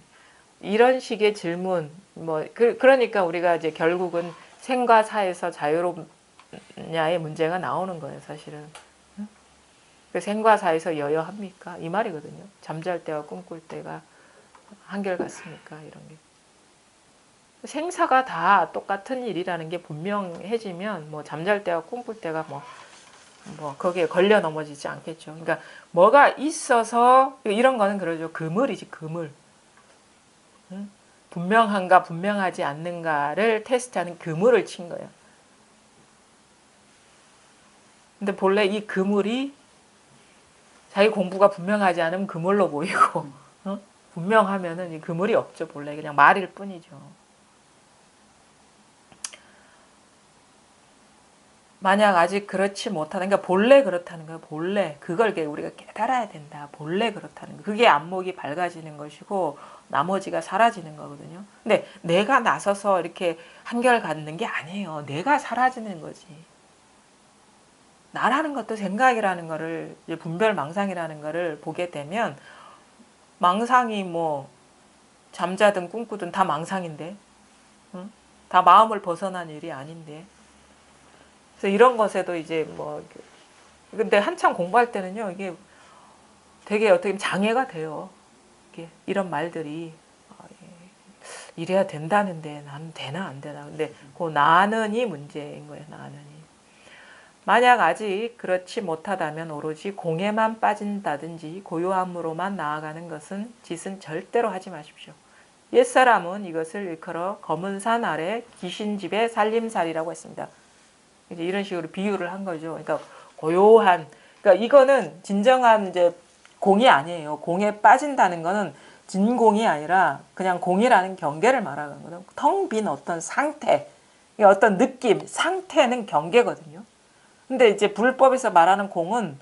이런 식의 질문 뭐 그러니까 우리가 이제 결국은 생과 사에서 자유롭냐의 문제가 나오는 거예요, 사실은. 그 생과 사에서 여여합니까? 이 말이거든요. 잠잘 때와 꿈꿀 때가 한결같습니까? 이런 게. 생사가 다 똑같은 일이라는 게 분명해지면 뭐 잠잘 때와 꿈꿀 때가 뭐 거기에 걸려 넘어지지 않겠죠. 그러니까 뭐가 있어서 이런 거는 그러죠. 그물이지 그물. 분명한가 분명하지 않는가를 테스트하는 그물을 친 거예요. 근데 본래 이 그물이 자기 공부가 분명하지 않으면 그물로 보이고 분명하면은 이 그물이 없죠. 본래 그냥 말일 뿐이죠. 만약 아직 그렇지 못하는 그러니까 본래 그렇다는 거예요. 본래 그걸 우리가 깨달아야 된다. 본래 그렇다는 거. 그게 안목이 밝아지는 것이고 나머지가 사라지는 거거든요. 근데 내가 나서서 이렇게 한결 갖는 게 아니에요. 내가 사라지는 거지. 나라는 것도 생각이라는 거를 분별 망상이라는 거를 보게 되면 망상이 뭐 잠자든 꿈꾸든 다 망상인데 다 마음을 벗어난 일이 아닌데 그래서 이런 것에도 이제 뭐 근데 한참 공부할 때는요 이게 되게 어떻게 보면 장애가 돼요. 이런 말들이 이래야 된다는데 나는 되나 안 되나. 근데 그 나는이 문제인 거예요. 나는이. 만약 아직 그렇지 못하다면 오로지 공에만 빠진다든지 고요함으로만 나아가는 짓은 절대로 하지 마십시오. 옛사람은 이것을 일컬어 검은 산 아래 귀신집의 살림살이라고 했습니다. 이제 이런 식으로 비유를 한 거죠. 그러니까 고요한, 그러니까 이거는 진정한 이제 공이 아니에요. 공에 빠진다는 거는 진공이 아니라 그냥 공이라는 경계를 말하는 거거든요. 텅 빈 어떤 상태, 어떤 느낌, 상태는 경계거든요. 근데 이제 불법에서 말하는 공은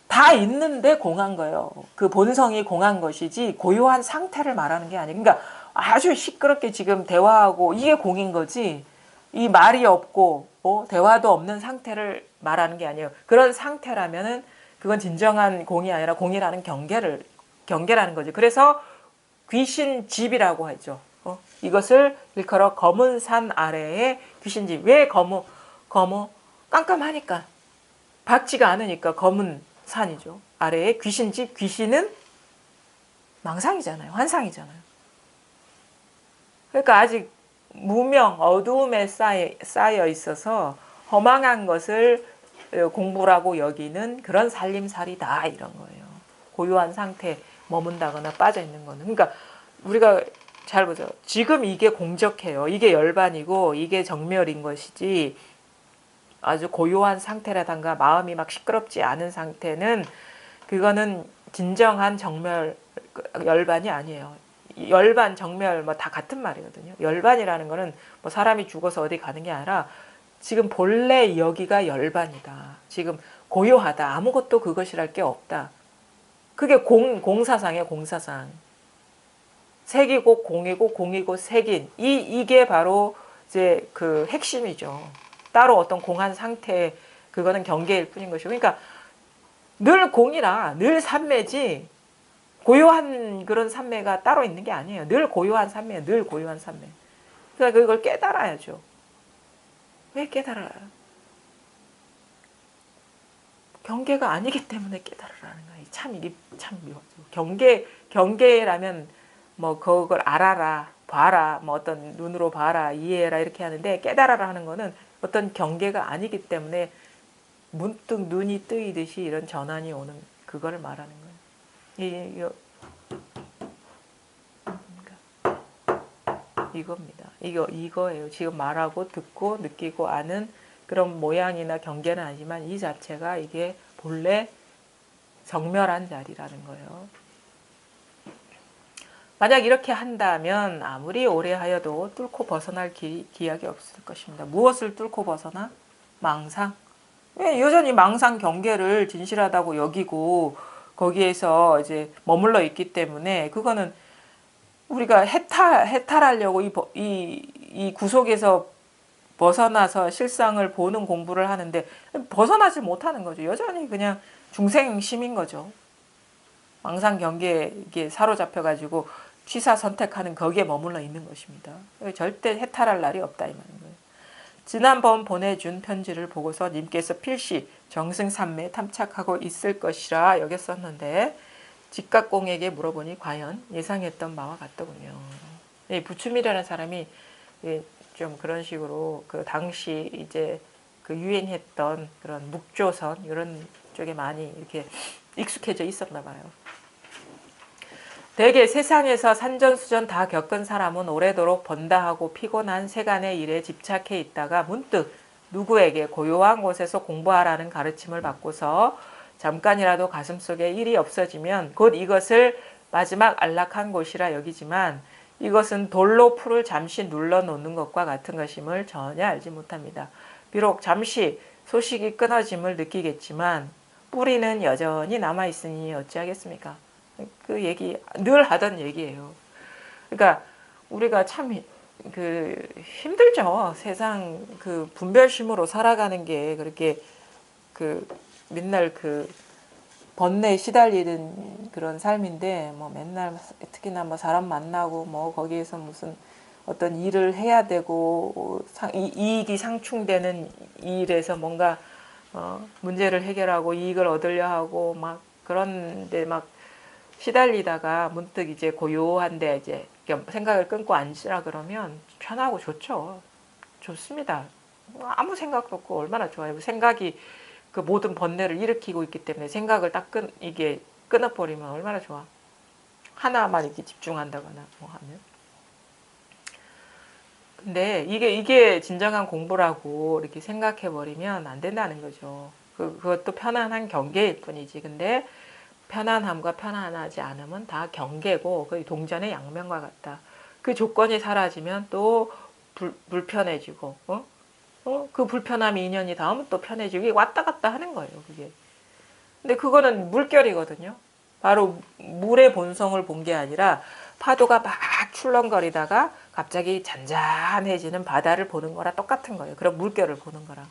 다 있는데 공한 거예요. 그 본성이 공한 것이지 고요한 상태를 말하는 게 아니에요. 그러니까 아주 시끄럽게 지금 대화하고 이게 공인 거지, 이 말이 없고 대화도 없는 상태를 말하는 게 아니에요. 그런 상태라면은 그건 진정한 공이 아니라 공이라는 경계라는 거죠. 그래서 귀신집이라고 하죠. 이것을 일컬어 검은 산 아래에 귀신집. 왜 검어? 깜깜하니까. 밝지가 않으니까 검은 산이죠. 아래에 귀신집. 귀신은 망상이잖아요. 환상이잖아요. 그러니까 아직 무명, 어두움에 쌓여 있어서 허망한 것을 공부라고 여기는 그런 살림살이다, 이런 거예요. 고요한 상태에 머문다거나 빠져 있는 거는. 그러니까 우리가 잘 보죠. 지금 이게 공적해요. 이게 열반이고 이게 정멸인 것이지, 아주 고요한 상태라든가 마음이 막 시끄럽지 않은 상태는 그거는 진정한 정멸, 열반이 아니에요. 열반, 정멸 뭐 다 같은 말이거든요. 열반이라는 거는 뭐 사람이 죽어서 어디 가는 게 아니라 지금 본래 여기가 열반이다. 지금 고요하다. 아무것도 그것이랄 게 없다. 그게 공사상이에요. 공사상. 색이고 공이고 공이고 색인, 이게 바로 이제 그 핵심이죠. 따로 어떤 공한 상태, 그거는 경계일 뿐인 것이고, 그러니까 늘 공이라 늘 삼매지 고요한 그런 삼매가 따로 있는 게 아니에요. 늘 고요한 삼매예요. 늘 고요한 삼매. 그러니까 그걸 깨달아야죠. 왜 깨달아요? 경계가 아니기 때문에 깨달으라는 거예요. 참 이게 참 묘하죠. 경계라면 뭐 그걸 알아라, 봐라, 뭐 어떤 눈으로 봐라, 이해해라 이렇게 하는데, 깨달아라 하는 거는 어떤 경계가 아니기 때문에 문득 눈이 뜨이듯이 이런 전환이 오는 그거를 말하는 거예요. 이겁니다. 이거예요. 지금 말하고 듣고 느끼고 아는 그런 모양이나 경계는 아니지만 이 자체가 이게 본래 정멸한 자리라는 거예요. 만약 이렇게 한다면 아무리 오래 하여도 뚫고 벗어날 기약이 없을 것입니다. 무엇을 뚫고 벗어나? 망상. 왜 여전히 망상 경계를 진실하다고 여기고 거기에서 이제 머물러 있기 때문에, 그거는 우리가 해탈하려고 이 구속에서 벗어나서 실상을 보는 공부를 하는데 벗어나지 못하는 거죠. 여전히 그냥 중생심인 거죠. 망상 경계에 이게 사로잡혀가지고 취사 선택하는 거기에 머물러 있는 것입니다. 절대 해탈할 날이 없다, 이 말인 거예요. 지난번 보내준 편지를 보고서 님께서 필시 정승삼매에 탐착하고 있을 것이라 여겼었는데 직각공에게 물어보니 과연 예상했던 바와 같더군요. 부추미라는 사람이 좀 그런 식으로 그 당시 이제 그 유행했던 그런 묵조선 이런 쪽에 많이 이렇게 익숙해져 있었나 봐요. 대개 세상에서 산전수전 다 겪은 사람은 오래도록 번다하고 피곤한 세간의 일에 집착해 있다가 문득 누구에게 고요한 곳에서 공부하라는 가르침을 받고서 잠깐이라도 가슴속에 일이 없어지면 곧 이것을 마지막 안락한 곳이라 여기지만 이것은 돌로 풀을 잠시 눌러놓는 것과 같은 것임을 전혀 알지 못합니다. 비록 잠시 소식이 끊어짐을 느끼겠지만 뿌리는 여전히 남아있으니 어찌하겠습니까? 그 얘기 늘 하던 얘기예요. 그러니까 우리가 참 힘들죠. 세상 그 분별심으로 살아가는 게 그렇게 맨날 번뇌에 시달리는 그런 삶인데, 뭐 맨날 특히나 뭐 사람 만나고 뭐 거기에서 무슨 어떤 일을 해야 되고 이익이 상충되는 일에서 뭔가 문제를 해결하고 이익을 얻으려 하고 막 그런데 막 시달리다가 문득 이제 고요한데 이제 생각을 끊고 앉으라 그러면 편하고 좋죠. 좋습니다. 아무 생각도 없고 얼마나 좋아요. 생각이 그 모든 번뇌를 일으키고 있기 때문에 생각을 딱 끊어버리면 얼마나 좋아. 하나만 이렇게 집중한다거나 뭐 하면. 근데 이게 진정한 공부라고 이렇게 생각해버리면 안 된다는 거죠. 그것도 편안한 경계일 뿐이지. 근데 편안함과 편안하지 않음은 다 경계고 거의 동전의 양면과 같다. 그 조건이 사라지면 또 불편해지고 그 불편함이 2년이 닿으면 또 편해지고 이게 왔다 갔다 하는 거예요. 그게. 근데 그거는 물결이거든요. 바로 물의 본성을 본 게 아니라 파도가 막 출렁거리다가 갑자기 잔잔해지는 바다를 보는 거랑 똑같은 거예요. 그런 물결을 보는 거랑.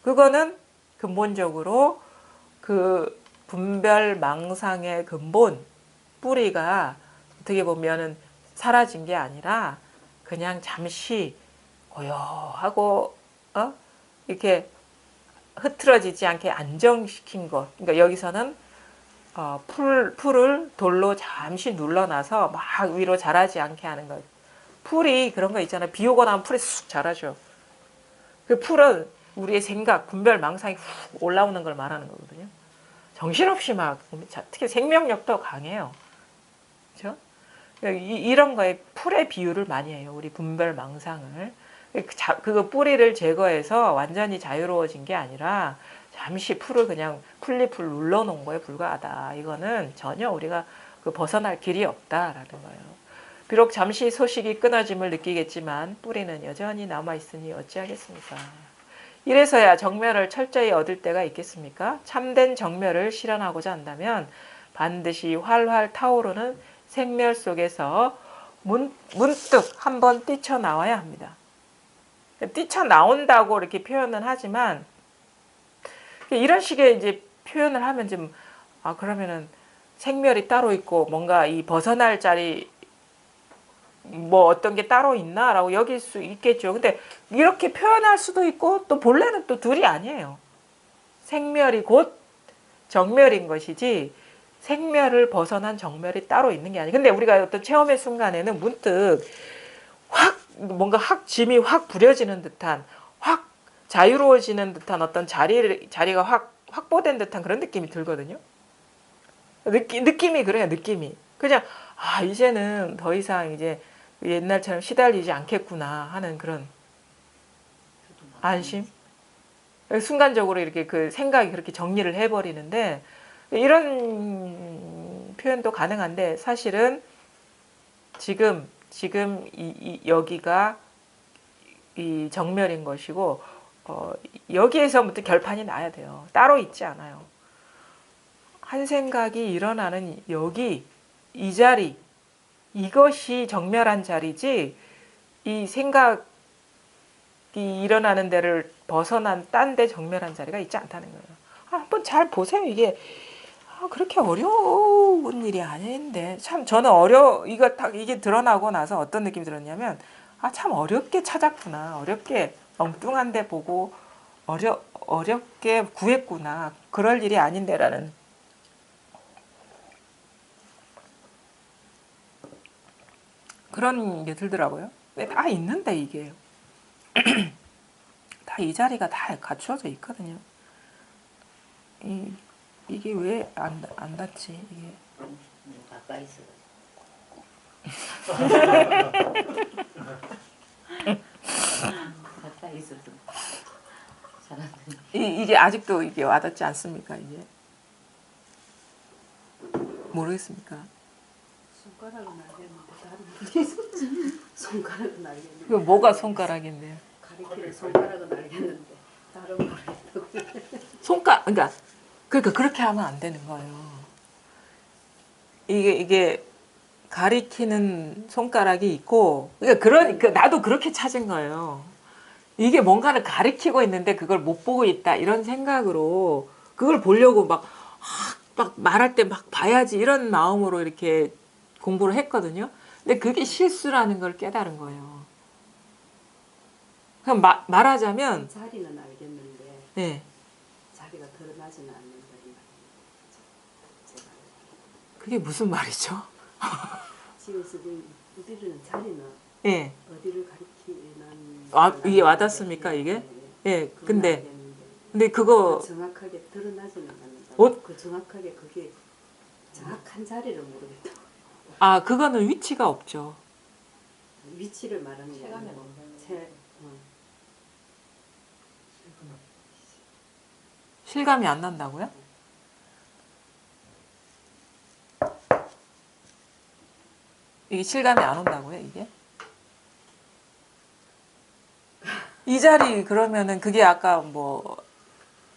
그거는 근본적으로 그 분별망상의 근본 뿌리가 어떻게 보면은 사라진 게 아니라 그냥 잠시 고요하고 이렇게 흐트러지지 않게 안정시킨 것. 그러니까 여기서는 풀을 돌로 잠시 눌러놔서 막 위로 자라지 않게 하는 것. 풀이 그런 거 있잖아요. 비 오고 나면 풀이 쑥 자라죠. 그 풀은 우리의 생각, 분별망상이 훅 올라오는 걸 말하는 거거든요. 정신없이 막 특히 생명력도 강해요. 그렇죠? 이런 거에 풀의 비유를 많이 해요. 우리 분별망상을. 그거 뿌리를 제거해서 완전히 자유로워진 게 아니라 잠시 풀을 그냥 풀잎을 눌러놓은 거에 불과하다. 이거는 전혀 우리가 그 벗어날 길이 없다라는 거예요. 비록 잠시 소식이 끊어짐을 느끼겠지만 뿌리는 여전히 남아있으니 어찌하겠습니까? 이래서야 정멸을 철저히 얻을 때가 있겠습니까? 참된 정멸을 실현하고자 한다면 반드시 활활 타오르는 생멸 속에서 문득 한번 뛰쳐나와야 합니다. 뛰쳐나온다고 이렇게 표현은 하지만 이런 식의 이제 표현을 하면 좀 그러면은 생멸이 따로 있고 뭔가 이 벗어날 자리 뭐 어떤 게 따로 있나라고 여길 수 있겠죠. 근데 이렇게 표현할 수도 있고 또 본래는 또 둘이 아니에요. 생멸이 곧 정멸인 것이지 생멸을 벗어난 정멸이 따로 있는 게 아니에요. 근데 우리가 어떤 체험의 순간에는 문득 확 뭔가 짐이 확 부려지는 듯한 확 자유로워지는 듯한 어떤 자리가 확 확보된 듯한 그런 느낌이 들거든요. 느낌이 그래요. 느낌이 그냥 이제는 더 이상 이제 옛날처럼 시달리지 않겠구나 하는 그런 안심. 순간적으로 이렇게 그 생각이 그렇게 정리를 해버리는데 이런 표현도 가능한데 사실은 지금 여기가 이 정멸인 것이고 여기에서부터 결판이 나야 돼요. 따로 있지 않아요. 한 생각이 일어나는 여기 이 자리 이것이 정멸한 자리지 이 생각이 일어나는 데를 벗어난 딴 데 정멸한 자리가 있지 않다는 거예요. 한번 잘 보세요. 이게 그렇게 어려운 일이 아닌데 참 저는 이게 드러나고 나서 어떤 느낌이 들었냐면 참 어렵게 찾았구나. 어렵게 엉뚱한 데 보고 어렵게 구했구나. 그럴 일이 아닌데라는 그런 게 들더라고요. 다 있는데 이게 다 이 자리가 다 갖추어져 있거든요. 이게 왜 안 닿지? 이게 가까이 있어. 가까이 있어도 잘하는. 이게 아직도 이게 와닿지 않습니까? 이게 모르겠습니까? 손가락은 알겠는데 다른 손가락은 알겠는데. 이거 뭐가 손가락인데요? 가리키는 손가락은 알겠는데 다른 모르겠고. 그러니까 그렇게 하면 안 되는 거예요. 이게 가리키는 손가락이 있고, 그러니까 나도 그렇게 찾은 거예요. 이게 뭔가를 가리키고 있는데 그걸 못 보고 있다 이런 생각으로 그걸 보려고 막 말할 때 막 봐야지 이런 마음으로 이렇게 공부를 했거든요. 근데 그게 실수라는 걸 깨달은 거예요. 그럼 말하자면 자리는 알겠는데 네. 자리가 드러나지는 않는다 이 말이에요. 그게 무슨 말이죠? 집에서 우리는 자리는 예. 어디를 가리키는 이게 와닿습니까 이게? 예. 근데 그거 정확하게 드러나지는 않는다. 그 정확하게 그게 정확한 자리를 모르겠다. 그거는 위치가 없죠. 위치를 말하는 게 아니라 실감이 안 난다고요? 이게 실감이 안 온다고요, 이게? 이 자리 그러면은 그게 아까 뭐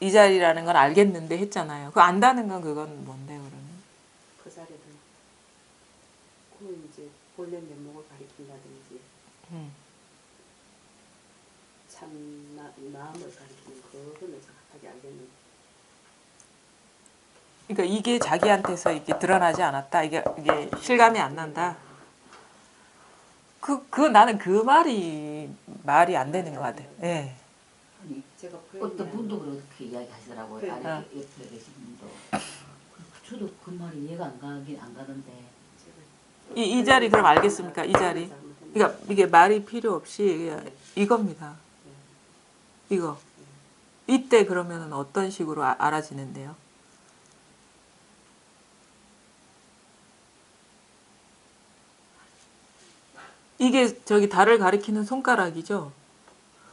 이 자리라는 건 알겠는데 했잖아요. 그 안다는 건 그건 뭔데 그러면? 그 자리는 그 이제 본래 면목을 가리킨다든지 참 마음을 가리키는 그거는 정확하게 알겠는데. 그러니까 이게 자기한테서 이게 드러나지 않았다. 이게 실감이 안 난다. 나는 그 말이 안 되는 것 같아. 예. 아니, 제가 어떤 분도 그렇게 이야기하시더라고요. 그래. 아래 옆에 계신 분도. 저도 그 말이 이해가 안 가던데. 이 자리 그럼 알겠습니까? 이 자리. 그러니까 이게 말이 필요 없이 이겁니다. 이거. 이때 그러면은 어떤 식으로 알아지는데요? 이게 저기 달을 가리키는 손가락이죠.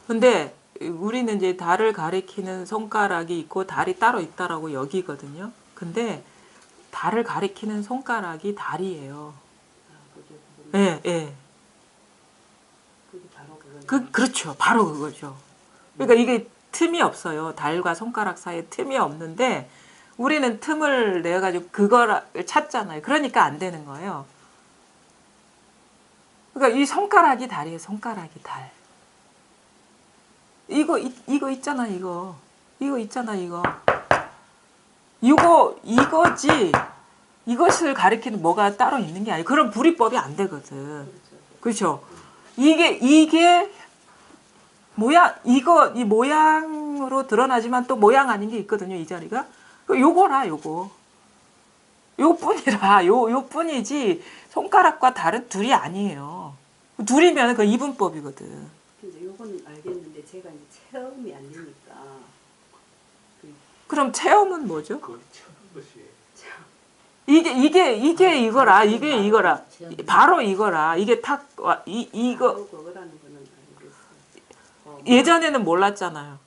근데 우리는 이제 달을 가리키는 손가락이 있고 달이 따로 있다라고 여기거든요. 근데 달을 가리키는 손가락이 달이에요. 예, 예. 그게 바로 그거네. 그렇죠. 바로 그거죠. 그러니까 이게 틈이 없어요. 달과 손가락 사이에 틈이 없는데 우리는 틈을 내가지고 그거를 찾잖아요. 그러니까 안 되는 거예요. 그러니까 이 손가락이 달이에요. 손가락이 달. 이거 있잖아. 이거 있잖아. 이거지. 이것을 가리키는 뭐가 따로 있는 게 아니에요. 그런 불이법이 안 되거든. 그렇죠? 이게 모양 이 모양으로 드러나지만 또 모양 아닌 게 있거든요. 이 자리가. 요거라 요거. 요뿐이라 요뿐이지 손가락과 달은 둘이 아니에요. 둘이면 그 이분법이거든. 이제 요거는 알겠는데 제가 이제 체험이 안 되니까. 그럼 체험은 뭐죠? 그걸 처음 것이 이게 이거라. 이게 이거라. 바로 이거라. 이게 이거 바로 그거라는 거는 알겠어요. 예전에는 몰랐잖아요.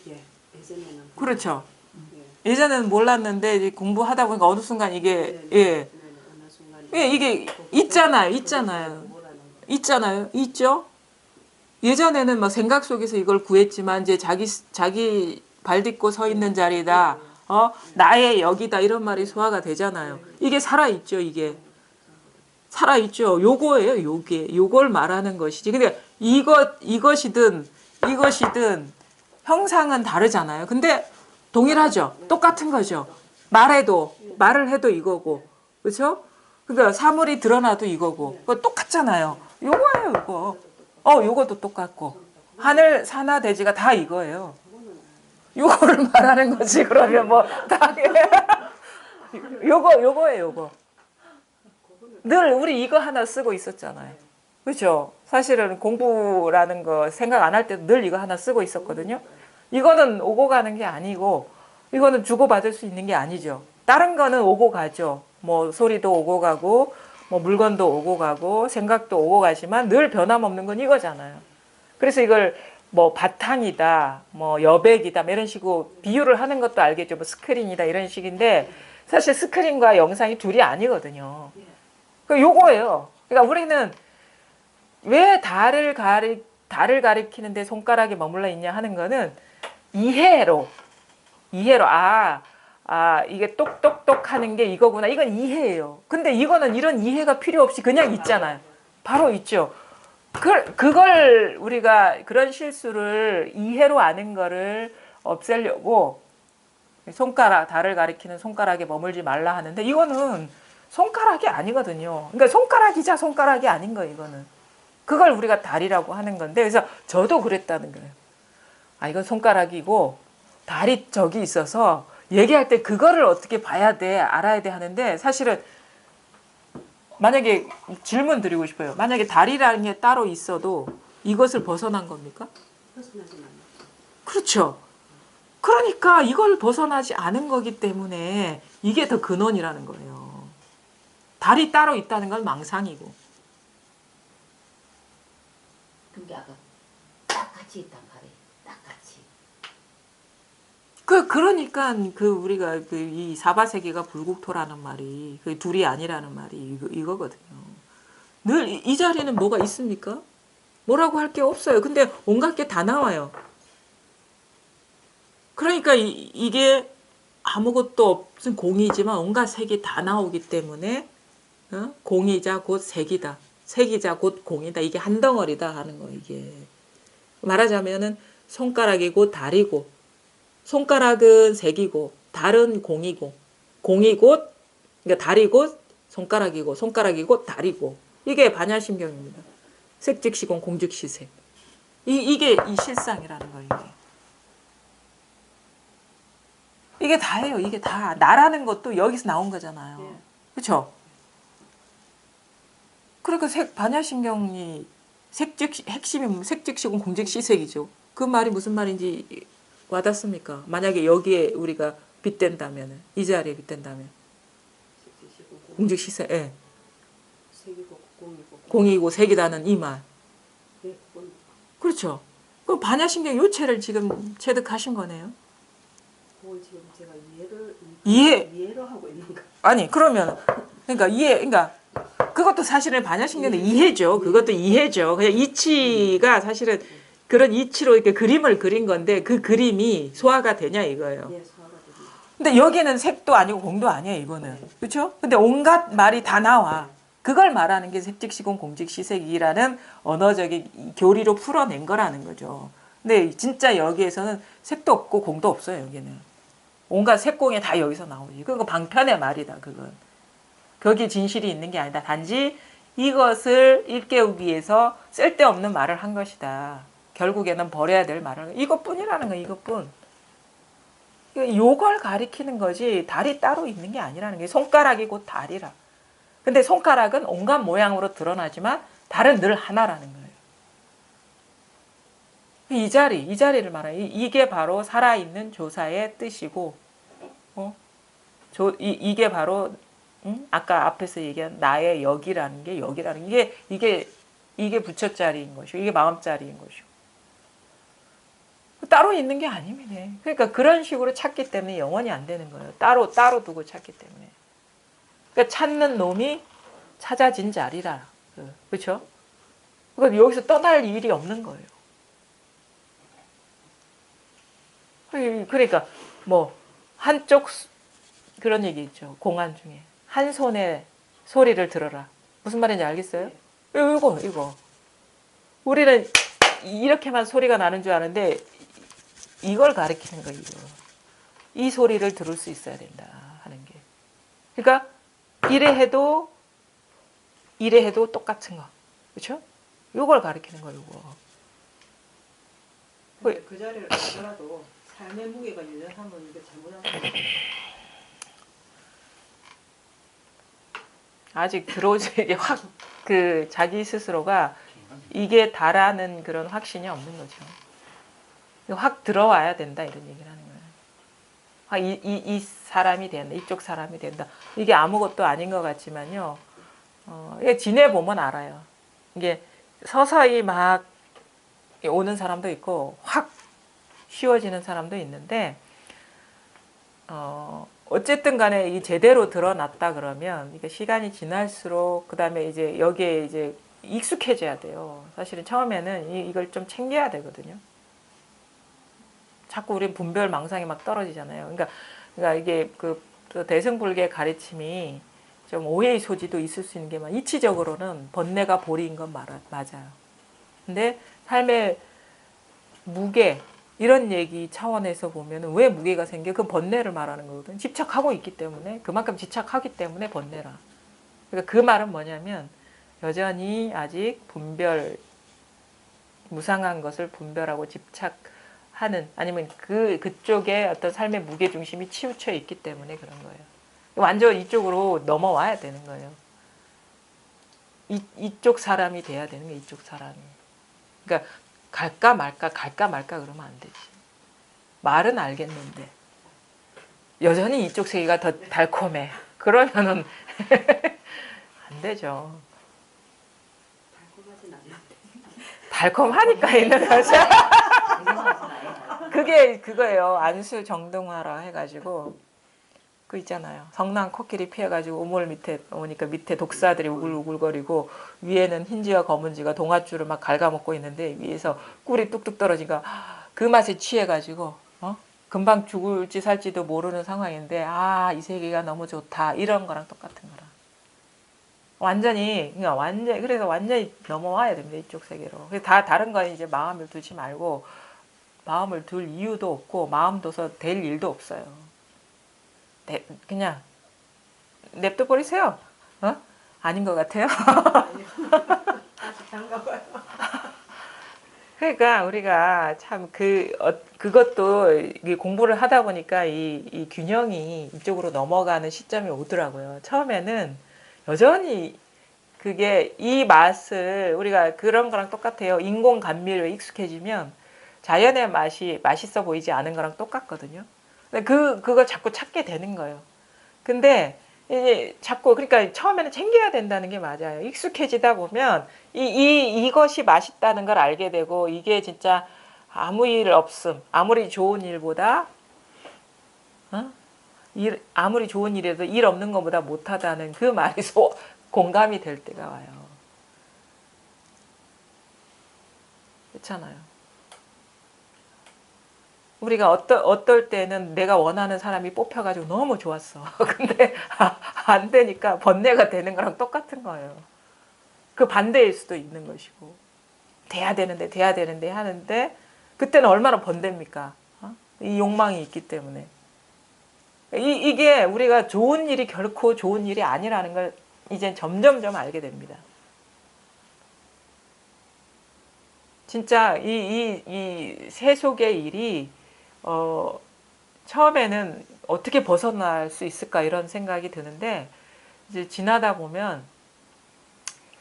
예, 예전에는 그렇죠. 예. 예전에는 몰랐는데 이제 공부하다 보니까 어느 순간 이게 예. 어느 순간에 예, 이게 있잖아요. 있죠? 예전에는 막 생각 속에서 이걸 구했지만 이제 자기 발 딛고 서 있는 자리다. 나의 여기다 이런 말이 소화가 되잖아요. 이게 살아 있죠, 이게. 살아 있죠. 요거예요, 요걸 말하는 것이지. 근데 이것이든 형상은 다르잖아요. 근데 동일하죠. 똑같은 거죠. 말을 해도 이거고. 그렇죠? 그러니까 사물이 드러나도 이거고. 그거 똑같잖아요. 요거예요, 이거. 요것도 똑같고. 하늘, 산하, 대지가 다 이거예요. 요거를 말하는 거지. 그러면 뭐 다 요거예요, 요거. 늘 우리 이거 하나 쓰고 있었잖아요. 그렇죠? 사실은 공부라는 거 생각 안 할 때도 늘 이거 하나 쓰고 있었거든요. 이거는 오고 가는 게 아니고 이거는 주고받을 수 있는 게 아니죠. 다른 거는 오고 가죠. 뭐 소리도 오고 가고 뭐 물건도 오고 가고 생각도 오고 가지만 늘 변함없는 건 이거잖아요. 그래서 이걸 뭐 바탕이다, 뭐 여백이다 뭐 이런 식으로 비유를 하는 것도 알겠죠. 뭐 스크린이다 이런 식인데 사실 스크린과 영상이 둘이 아니거든요. 요거예요. 그러니까 우리는 왜 달을 가리키는데 손가락이 머물러 있냐 하는 거는 이해로 이게 똑똑똑 하는 게 이거구나. 이건 이해예요. 근데 이거는 이런 이해가 필요 없이 그냥 있잖아요. 바로 있죠. 그걸 우리가 그런 실수를 이해로 아는 거를 없애려고 달을 가리키는 손가락에 머물지 말라 하는데 이거는 손가락이 아니거든요. 그러니까 손가락이자 손가락이 아닌 거예요, 이거는. 그걸 우리가 달이라고 하는 건데 그래서 저도 그랬다는 거예요. 이건 손가락이고 달이 저기 있어서 얘기할 때 그거를 어떻게 봐야 돼, 알아야 돼 하는데 사실은 만약에 질문 드리고 싶어요. 만약에 달이라는 게 따로 있어도 이것을 벗어난 겁니까? 벗어나지 않아요. 그렇죠. 그러니까 이걸 벗어나지 않은 거기 때문에 이게 더 근원이라는 거예요. 달이 따로 있다는 건 망상이고. 근데 아까 딱 같이 있단 말이에요. 딱 같이. 그러니까 우리가 이 사바세계가 불국토라는 말이 그 둘이 아니라는 말이 이거거든요. 늘 이 자리는 뭐가 있습니까? 뭐라고 할 게 없어요. 근데 온갖 게 다 나와요. 그러니까 이게 아무것도 없은 공이지만 온갖 색이 다 나오기 때문에 공이자 곧 색이다. 색이자 곧 공이다. 이게 한 덩어리다 하는 거 이게. 말하자면은 손가락이 곧 달이고 손가락은 색이고 달은 공이고 공이 곧 그러니까 달이 곧 손가락이고 손가락이 곧 달이고 이게 반야심경입니다. 색즉시공 공즉시색. 이게 이 실상이라는 거예요. 이게 다예요. 이게 다 나라는 것도 여기서 나온 거잖아요. 네. 그렇죠? 그러니까 반야심경이 핵심이 색즉시공 공즉시색이죠. 그 말이 무슨 말인지 와닿습니까? 만약에 여기에 우리가 빗댄다면 이 자리에 빗댄다면 공즉시색, 예. 색이고 공이고 공이고 색이라는 이 말. 네, 그건 그렇죠. 그럼 반야심경 요체를 지금 체득하신 거네요. 그걸 지금 제가 이해. 이해를 하고 있는가? 아니 그러면 그러니까 그러니까 그것도 사실은 반야심경의 이해죠. 그것도 이해죠. 그냥 이치가 사실은 그런 이치로 이렇게 그림을 그린 건데 그 그림이 소화가 되냐 이거예요. 예, 소화가 됩니다. 근데 여기는 색도 아니고 공도 아니에요, 이거는. 그렇죠? 근데 온갖 말이 다 나와. 그걸 말하는 게 색즉시공 공즉시색이라는 언어적인 교리로 풀어낸 거라는 거죠. 근데 진짜 여기에서는 색도 없고 공도 없어요, 여기는. 온갖 색공이 다 여기서 나오지. 그거 방편의 말이다, 그건. 거기에 진실이 있는 게 아니다. 단지 이것을 일깨우기 위해서 쓸데없는 말을 한 것이다. 결국에는 버려야 될 말을. 이것뿐이라는 거야, 이것뿐. 요걸 가리키는 거지 달이 따로 있는 게 아니라는 게 손가락이 곧 달이라. 근데 손가락은 온갖 모양으로 드러나지만 달은 늘 하나라는 거예요. 이 자리를 말해요. 이게 바로 살아있는 조사의 뜻이고 이게 바로 아까 앞에서 얘기한 나의 여기라는 게 여기라는 게 이게 부처자리인 것이고 이게 마음자리인 것이고 따로 있는 게 아닙니다. 그러니까 그런 식으로 찾기 때문에 영원히 안 되는 거예요. 따로 두고 찾기 때문에. 그러니까 찾는 놈이 찾아진 자리라. 그렇죠? 그러니까 여기서 떠날 일이 없는 거예요. 그러니까 뭐 한쪽 그런 얘기 있죠. 공안 중에 한 손에 소리를 들어라. 무슨 말인지 알겠어요? 이거. 우리는 이렇게만 소리가 나는 줄 아는데 이걸 가리키는 거예요. 이 소리를 들을 수 있어야 된다 하는 게. 그러니까 이래 해도 똑같은 거. 그렇죠? 이걸 가리키는 거예요. 근데 그 자리를 가더라도 삶의 무게가 유연하면 이게 잘못한 거예요. 아직 들어오지 이게 확 그 자기 스스로가 이게 다라는 그런 확신이 없는 거죠. 확 들어와야 된다 이런 얘기를 하는 거예요. 이 사람이 된다. 이쪽 사람이 된다. 이게 아무것도 아닌 것 같지만요. 이게 지내보면 알아요. 이게 서서히 막 오는 사람도 있고 확 쉬워지는 사람도 있는데 어쨌든 간에 이 제대로 드러났다 그러면 이게 시간이 지날수록 그다음에 이제 여기에 이제 익숙해져야 돼요. 사실은 처음에는 이걸 좀 챙겨야 되거든요. 자꾸 우리는 분별 망상이 막 떨어지잖아요. 그러니까 이게 그 대승불계 가르침이 좀 오해의 소지도 있을 수 있는 게 이치적으로는 번뇌가 보리인 건 맞아요. 근데 삶의 무게 이런 얘기 차원에서 보면 왜 무게가 생겨? 그 번뇌를 말하는 거거든. 집착하고 있기 때문에 그만큼 집착하기 때문에 번뇌라. 그러니까 그 말은 뭐냐면 여전히 아직 분별 무상한 것을 분별하고 집착하는 아니면 그쪽에 어떤 삶의 무게 중심이 치우쳐 있기 때문에 그런 거예요. 완전 이쪽으로 넘어와야 되는 거예요. 이쪽 사람이 돼야 되는 게 이쪽 사람이. 그러니까 갈까 말까 그러면 안 되지. 말은 알겠는데 여전히 이쪽 세계가 더 달콤해. 그러면은 안 되죠. 달콤하진 않는데. 달콤하니까 있는 거죠. 그게 그거예요. 안수 정등화라 해가지고 그 있잖아요. 성난 코끼리 피해가지고 우물 밑에 오니까 밑에 독사들이 우글우글거리고 위에는 흰지와 검은지가 동아줄을 막 갉아먹고 있는데 위에서 꿀이 뚝뚝 떨어지니까 그 맛에 취해가지고 금방 죽을지 살지도 모르는 상황인데 이 세계가 너무 좋다 이런 거랑 똑같은 거라. 완전히 그래서 완전히 넘어와야 됩니다. 이쪽 세계로. 그래서 다 다른 거에 이제 마음을 두지 말고 마음을 둘 이유도 없고 마음 둬서 될 일도 없어요. 그냥 냅둬 버리세요. 아닌 것 같아요. 다시 장가봐요. 그러니까 우리가 참 그것도 이게 공부를 하다 보니까 이 균형이 이쪽으로 넘어가는 시점이 오더라고요. 처음에는 여전히 그게 이 맛을 우리가 그런 거랑 똑같아요. 인공 감미료에 익숙해지면 자연의 맛이 맛있어 보이지 않은 거랑 똑같거든요. 근데 그걸 자꾸 찾게 되는 거예요. 근데 이제 자꾸 그러니까 처음에는 챙겨야 된다는 게 맞아요. 익숙해지다 보면 이것이 맛있다는 걸 알게 되고 이게 진짜 아무 일 없음. 아무리 좋은 일보다 아무리 좋은 일에도 일 없는 것보다 못하다는 그 말이 공감이 될 때가 와요. 그렇잖아요. 우리가 어떨 때는 내가 원하는 사람이 뽑혀가지고 너무 좋았어. 근데 안 되니까 번뇌가 되는 거랑 똑같은 거예요. 그 반대일 수도 있는 것이고 돼야 되는데 하는데 그때는 얼마나 번뇌입니까? 이 욕망이 있기 때문에. 이게 우리가 좋은 일이 결코 좋은 일이 아니라는 걸 이제 점점점 알게 됩니다. 진짜 이 세속의 일이 처음에는 어떻게 벗어날 수 있을까 이런 생각이 드는데 이제 지나다 보면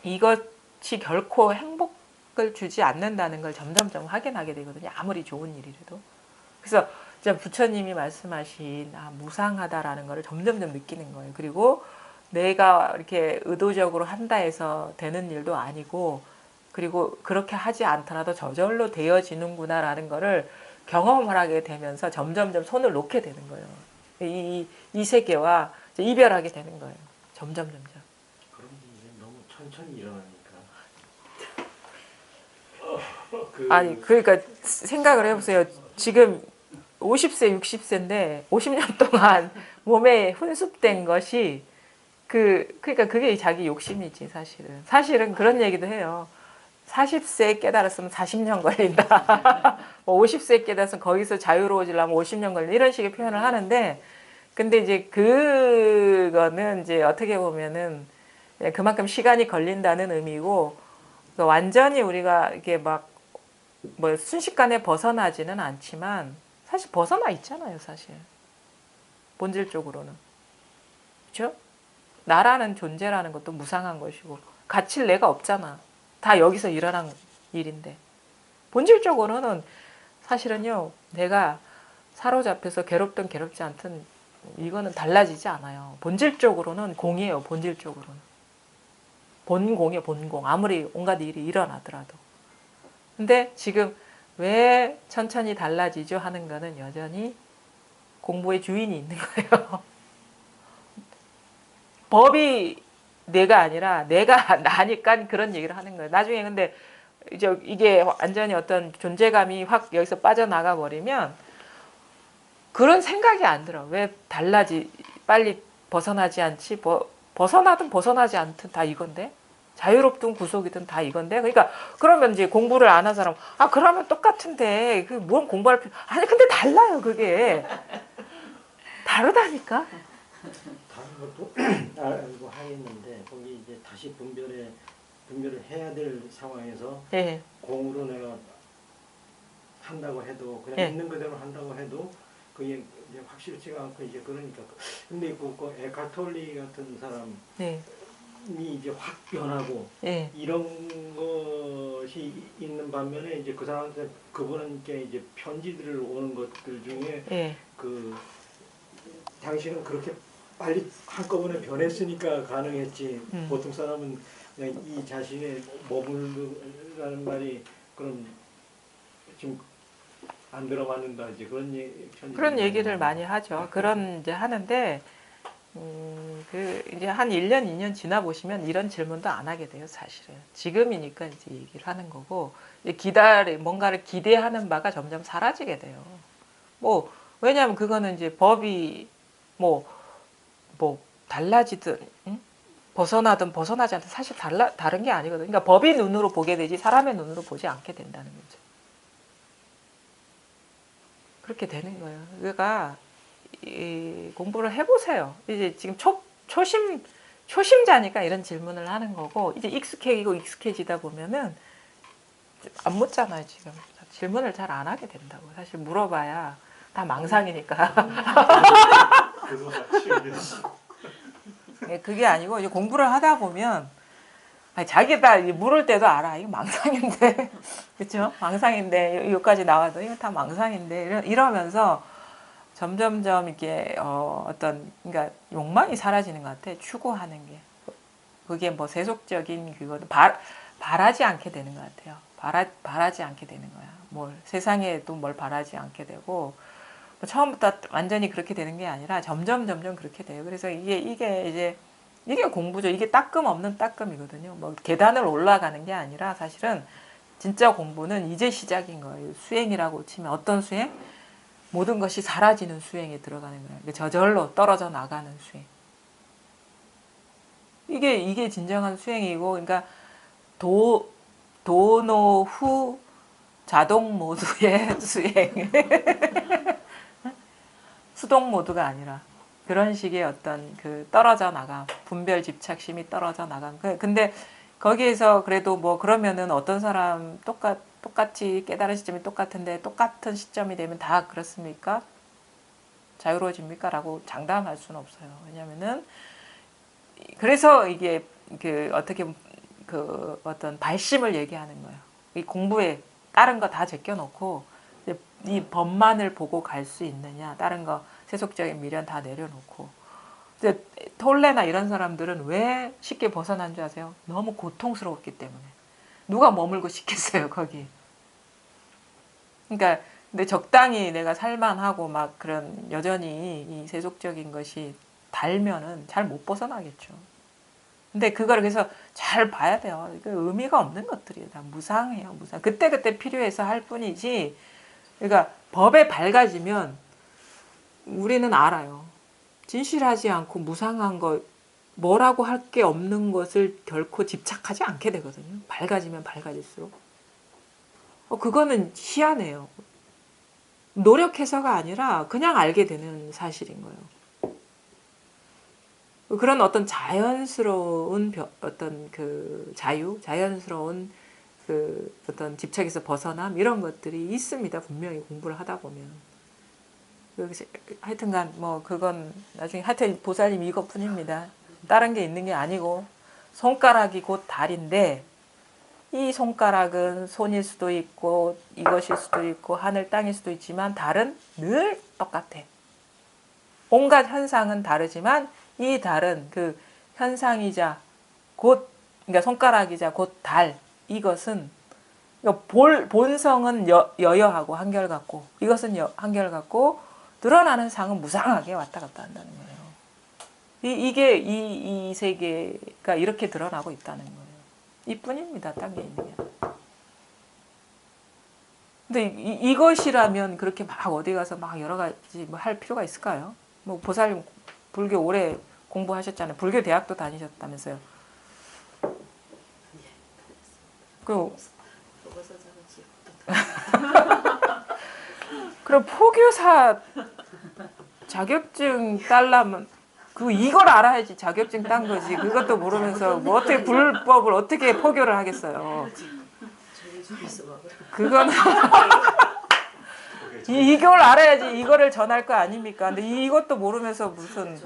이것이 결코 행복을 주지 않는다는 걸 점점점 확인하게 되거든요. 아무리 좋은 일이라도. 그래서 이제 부처님이 말씀하신 무상하다라는 걸 점점점 느끼는 거예요. 그리고 내가 이렇게 의도적으로 한다 해서 되는 일도 아니고 그리고 그렇게 하지 않더라도 저절로 되어지는구나라는 거를 경험을 하게 되면서 점점점 손을 놓게 되는 거예요. 이 세계와 이별하게 되는 거예요. 점점. 그런 게 이제 너무 천천히 일어나니까. 아니 그러니까 생각을 해보세요. 지금 50세, 60세인데 50년 동안 몸에 훈습된 것이 그러니까 그게 자기 욕심이지 사실은. 사실은 그런 얘기도 해요. 40세에 깨달았으면 40년 걸린다. 뭐 50세에 깨달았으면 거기서 자유로워지려면 50년 걸린다. 이런 식의 표현을 하는데 근데 이제 그거는 이제 어떻게 보면은 그만큼 시간이 걸린다는 의미고 완전히 우리가 이게 막 뭐 순식간에 벗어나지는 않지만 사실 벗어나 있잖아요, 사실. 본질적으로는. 그렇죠? 나라는 존재라는 것도 무상한 것이고 갇힐 내가 없잖아. 다 여기서 일어난 일인데. 본질적으로는 사실은요. 내가 사로잡혀서 괴롭든 괴롭지 않든 이거는 달라지지 않아요. 본질적으로는 공이에요. 본질적으로는. 본공이에요. 본공. 아무리 온갖 일이 일어나더라도. 근데 지금 왜 천천히 달라지죠 하는 거는 여전히 공부의 주인이 있는 거예요. 법이 내가 아니라 내가 나니까 그런 얘기를 하는 거예요. 나중에 근데 이게 완전히 어떤 존재감이 확 여기서 빠져나가 버리면 그런 생각이 안 들어. 왜 빨리 벗어나지 않지? 벗어나든 벗어나지 않든 다 이건데? 자유롭든 구속이든 다 이건데? 그러니까 그러면 이제 공부를 안 한 사람 그러면 똑같은데 뭔 공부할 필요 아니 근데 달라요 그게. 다르다니까? 다른 것도 알고 하겠는데 거기 이제 다시 분별을 해야 될 상황에서 예. 공으로 내가 한다고 해도 그냥 예. 있는 그대로 한다고 해도 그게 이제 확실치가 않고 이제 그러니까 근데 그 에카톨리 같은 사람이 네. 이제 확 변하고 예. 이런 것이 있는 반면에 이제 그 사람한테 그분께 이제 편지들을 오는 것들 중에 예. 당신은 그렇게 빨리 한꺼번에 변했으니까 가능했지. 보통 사람은 그냥 이 자신의 머물라는 말이 그럼 지금 안 들어맞는다 이제 그런 그런 얘기를 많이 하죠. 그런 이제 하는데 이제 한 1년, 2년 지나 보시면 이런 질문도 안 하게 돼요, 사실은. 지금이니까 이제 얘기를 하는 거고, 이제 뭔가를 기대하는 바가 점점 사라지게 돼요. 뭐, 왜냐하면 그거는 이제 법이 뭐 달라지든, 응? 벗어나든 벗어나지 않든 사실 다른 게 아니거든요. 그러니까 법이 눈으로 보게 되지 사람의 눈으로 보지 않게 된다는 거죠. 그렇게 되는 거예요. 그러니까 공부를 해보세요. 이제 지금 초심자니까 이런 질문을 하는 거고, 이제 익숙해지다 보면은 안 묻잖아요, 지금. 질문을 잘 안 하게 된다고. 사실 물어봐야 다 망상이니까. 그게 아니고, 이제 공부를 하다 보면, 자기가 물을 때도 알아. 이거 망상인데. 그쵸? 망상인데, 여기까지 나와도 이거 다 망상인데. 이러면서 점점점 이게, 그러니까 욕망이 사라지는 것 같아. 추구하는 게. 그게 뭐 세속적인 그거도 바라지 않게 되는 것 같아요. 바라지 않게 되는 거야. 세상에도 뭘 바라지 않게 되고, 처음부터 완전히 그렇게 되는 게 아니라 점점 그렇게 돼요. 그래서 이게 공부죠. 이게 따끔 없는 따끔이거든요. 뭐 계단을 올라가는 게 아니라 사실은 진짜 공부는 이제 시작인 거예요. 수행이라고 치면 어떤 수행? 모든 것이 사라지는 수행에 들어가는 거예요. 저절로 떨어져 나가는 수행. 이게 진정한 수행이고, 그러니까 도노후 자동 모드의 수행. 수동 모드가 아니라 그런 식의 어떤 떨어져 나감, 분별 집착심이 떨어져 나감. 근데 거기에서 그래도 뭐 그러면은 어떤 사람 똑같이 깨달은 시점이 똑같은데 똑같은 시점이 되면 다 그렇습니까? 자유로워집니까? 라고 장담할 수는 없어요. 왜냐면은 그래서 이게 어떻게 어떤 발심을 얘기하는 거예요. 이 공부에 다른 거 다 제껴놓고 이 법만을 보고 갈 수 있느냐, 다른 거 세속적인 미련 다 내려놓고. 이제 톨레나 이런 사람들은 왜 쉽게 벗어난 줄 아세요? 너무 고통스러웠기 때문에. 누가 머물고 싶겠어요, 거기. 그러니까 근데 적당히 내가 살만하고 막 그런 여전히 이 세속적인 것이 달면은 잘 못 벗어나겠죠. 근데 그걸 그래서 잘 봐야 돼요. 의미가 없는 것들이에요. 다 무상해요, 무상. 그때그때 필요해서 할 뿐이지. 그러니까 법에 밝아지면 우리는 알아요. 진실하지 않고 무상한 거, 뭐라고 할 게 없는 것을 결코 집착하지 않게 되거든요. 밝아지면 밝아질수록. 그거는 희한해요. 노력해서가 아니라 그냥 알게 되는 사실인 거예요. 그런 어떤 자연스러운 어떤 자연스러운 어떤 집착에서 벗어남 이런 것들이 있습니다. 분명히 공부를 하다 보면. 하여튼간 뭐 그건 나중에 하여튼 보살님 이것뿐입니다. 다른 게 있는 게 아니고 손가락이 곧 달인데 이 손가락은 손일 수도 있고 이것일 수도 있고 하늘 땅일 수도 있지만 달은 늘 똑같아. 온갖 현상은 다르지만 이 달은 그 현상이자 그러니까 손가락이자 곧 달, 이것은 본성은 여여하고 한결같고 이것은 한결같고 드러나는 상은 무상하게 왔다 갔다 한다는 거예요. 이게 이 세계가 이렇게 드러나고 있다는 거예요. 이뿐입니다. 딴 게 있는 게 아니라. 근데 이것이라면 그렇게 막 어디 가서 막 여러 가지 뭐 할 필요가 있을까요? 뭐 보살님 불교 오래 공부하셨잖아요. 불교 대학도 다니셨다면서요. 그럼 포교사 자격증 따려면 이걸 알아야지 자격증 딴 거지. 그것도 모르면서 뭐 어떻게 불법을 어떻게 포교를 하겠어요. 그거는 이걸 알아야지 이거를 전할 거 아닙니까? 근데 이것도 모르면서 무슨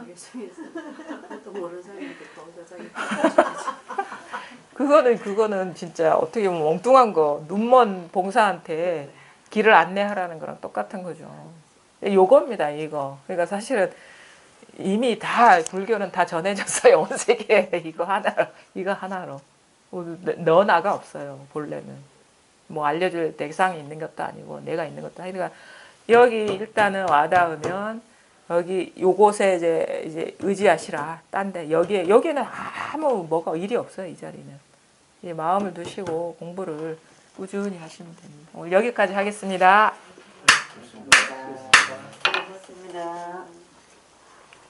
그거는 진짜 어떻게 보면 엉뚱한 거, 눈먼 봉사한테 길을 안내하라는 거랑 똑같은 거죠. 요겁니다, 이거. 그러니까 사실은 이미 다 불교는 다 전해졌어요. 온 세계에 이거 하나로. 너나가 없어요, 본래는. 뭐 알려줄 대상이 있는 것도 아니고 내가 있는 것도 아니고. 그러니까 여기 일단은 와닿으면 여기 요곳에 이제 의지하시라. 딴데 여기에는 아무 뭐가 일이 없어요. 이 자리는. 이제 마음을 두시고 공부를 꾸준히 하시면 됩니다. 오늘 여기까지 하겠습니다.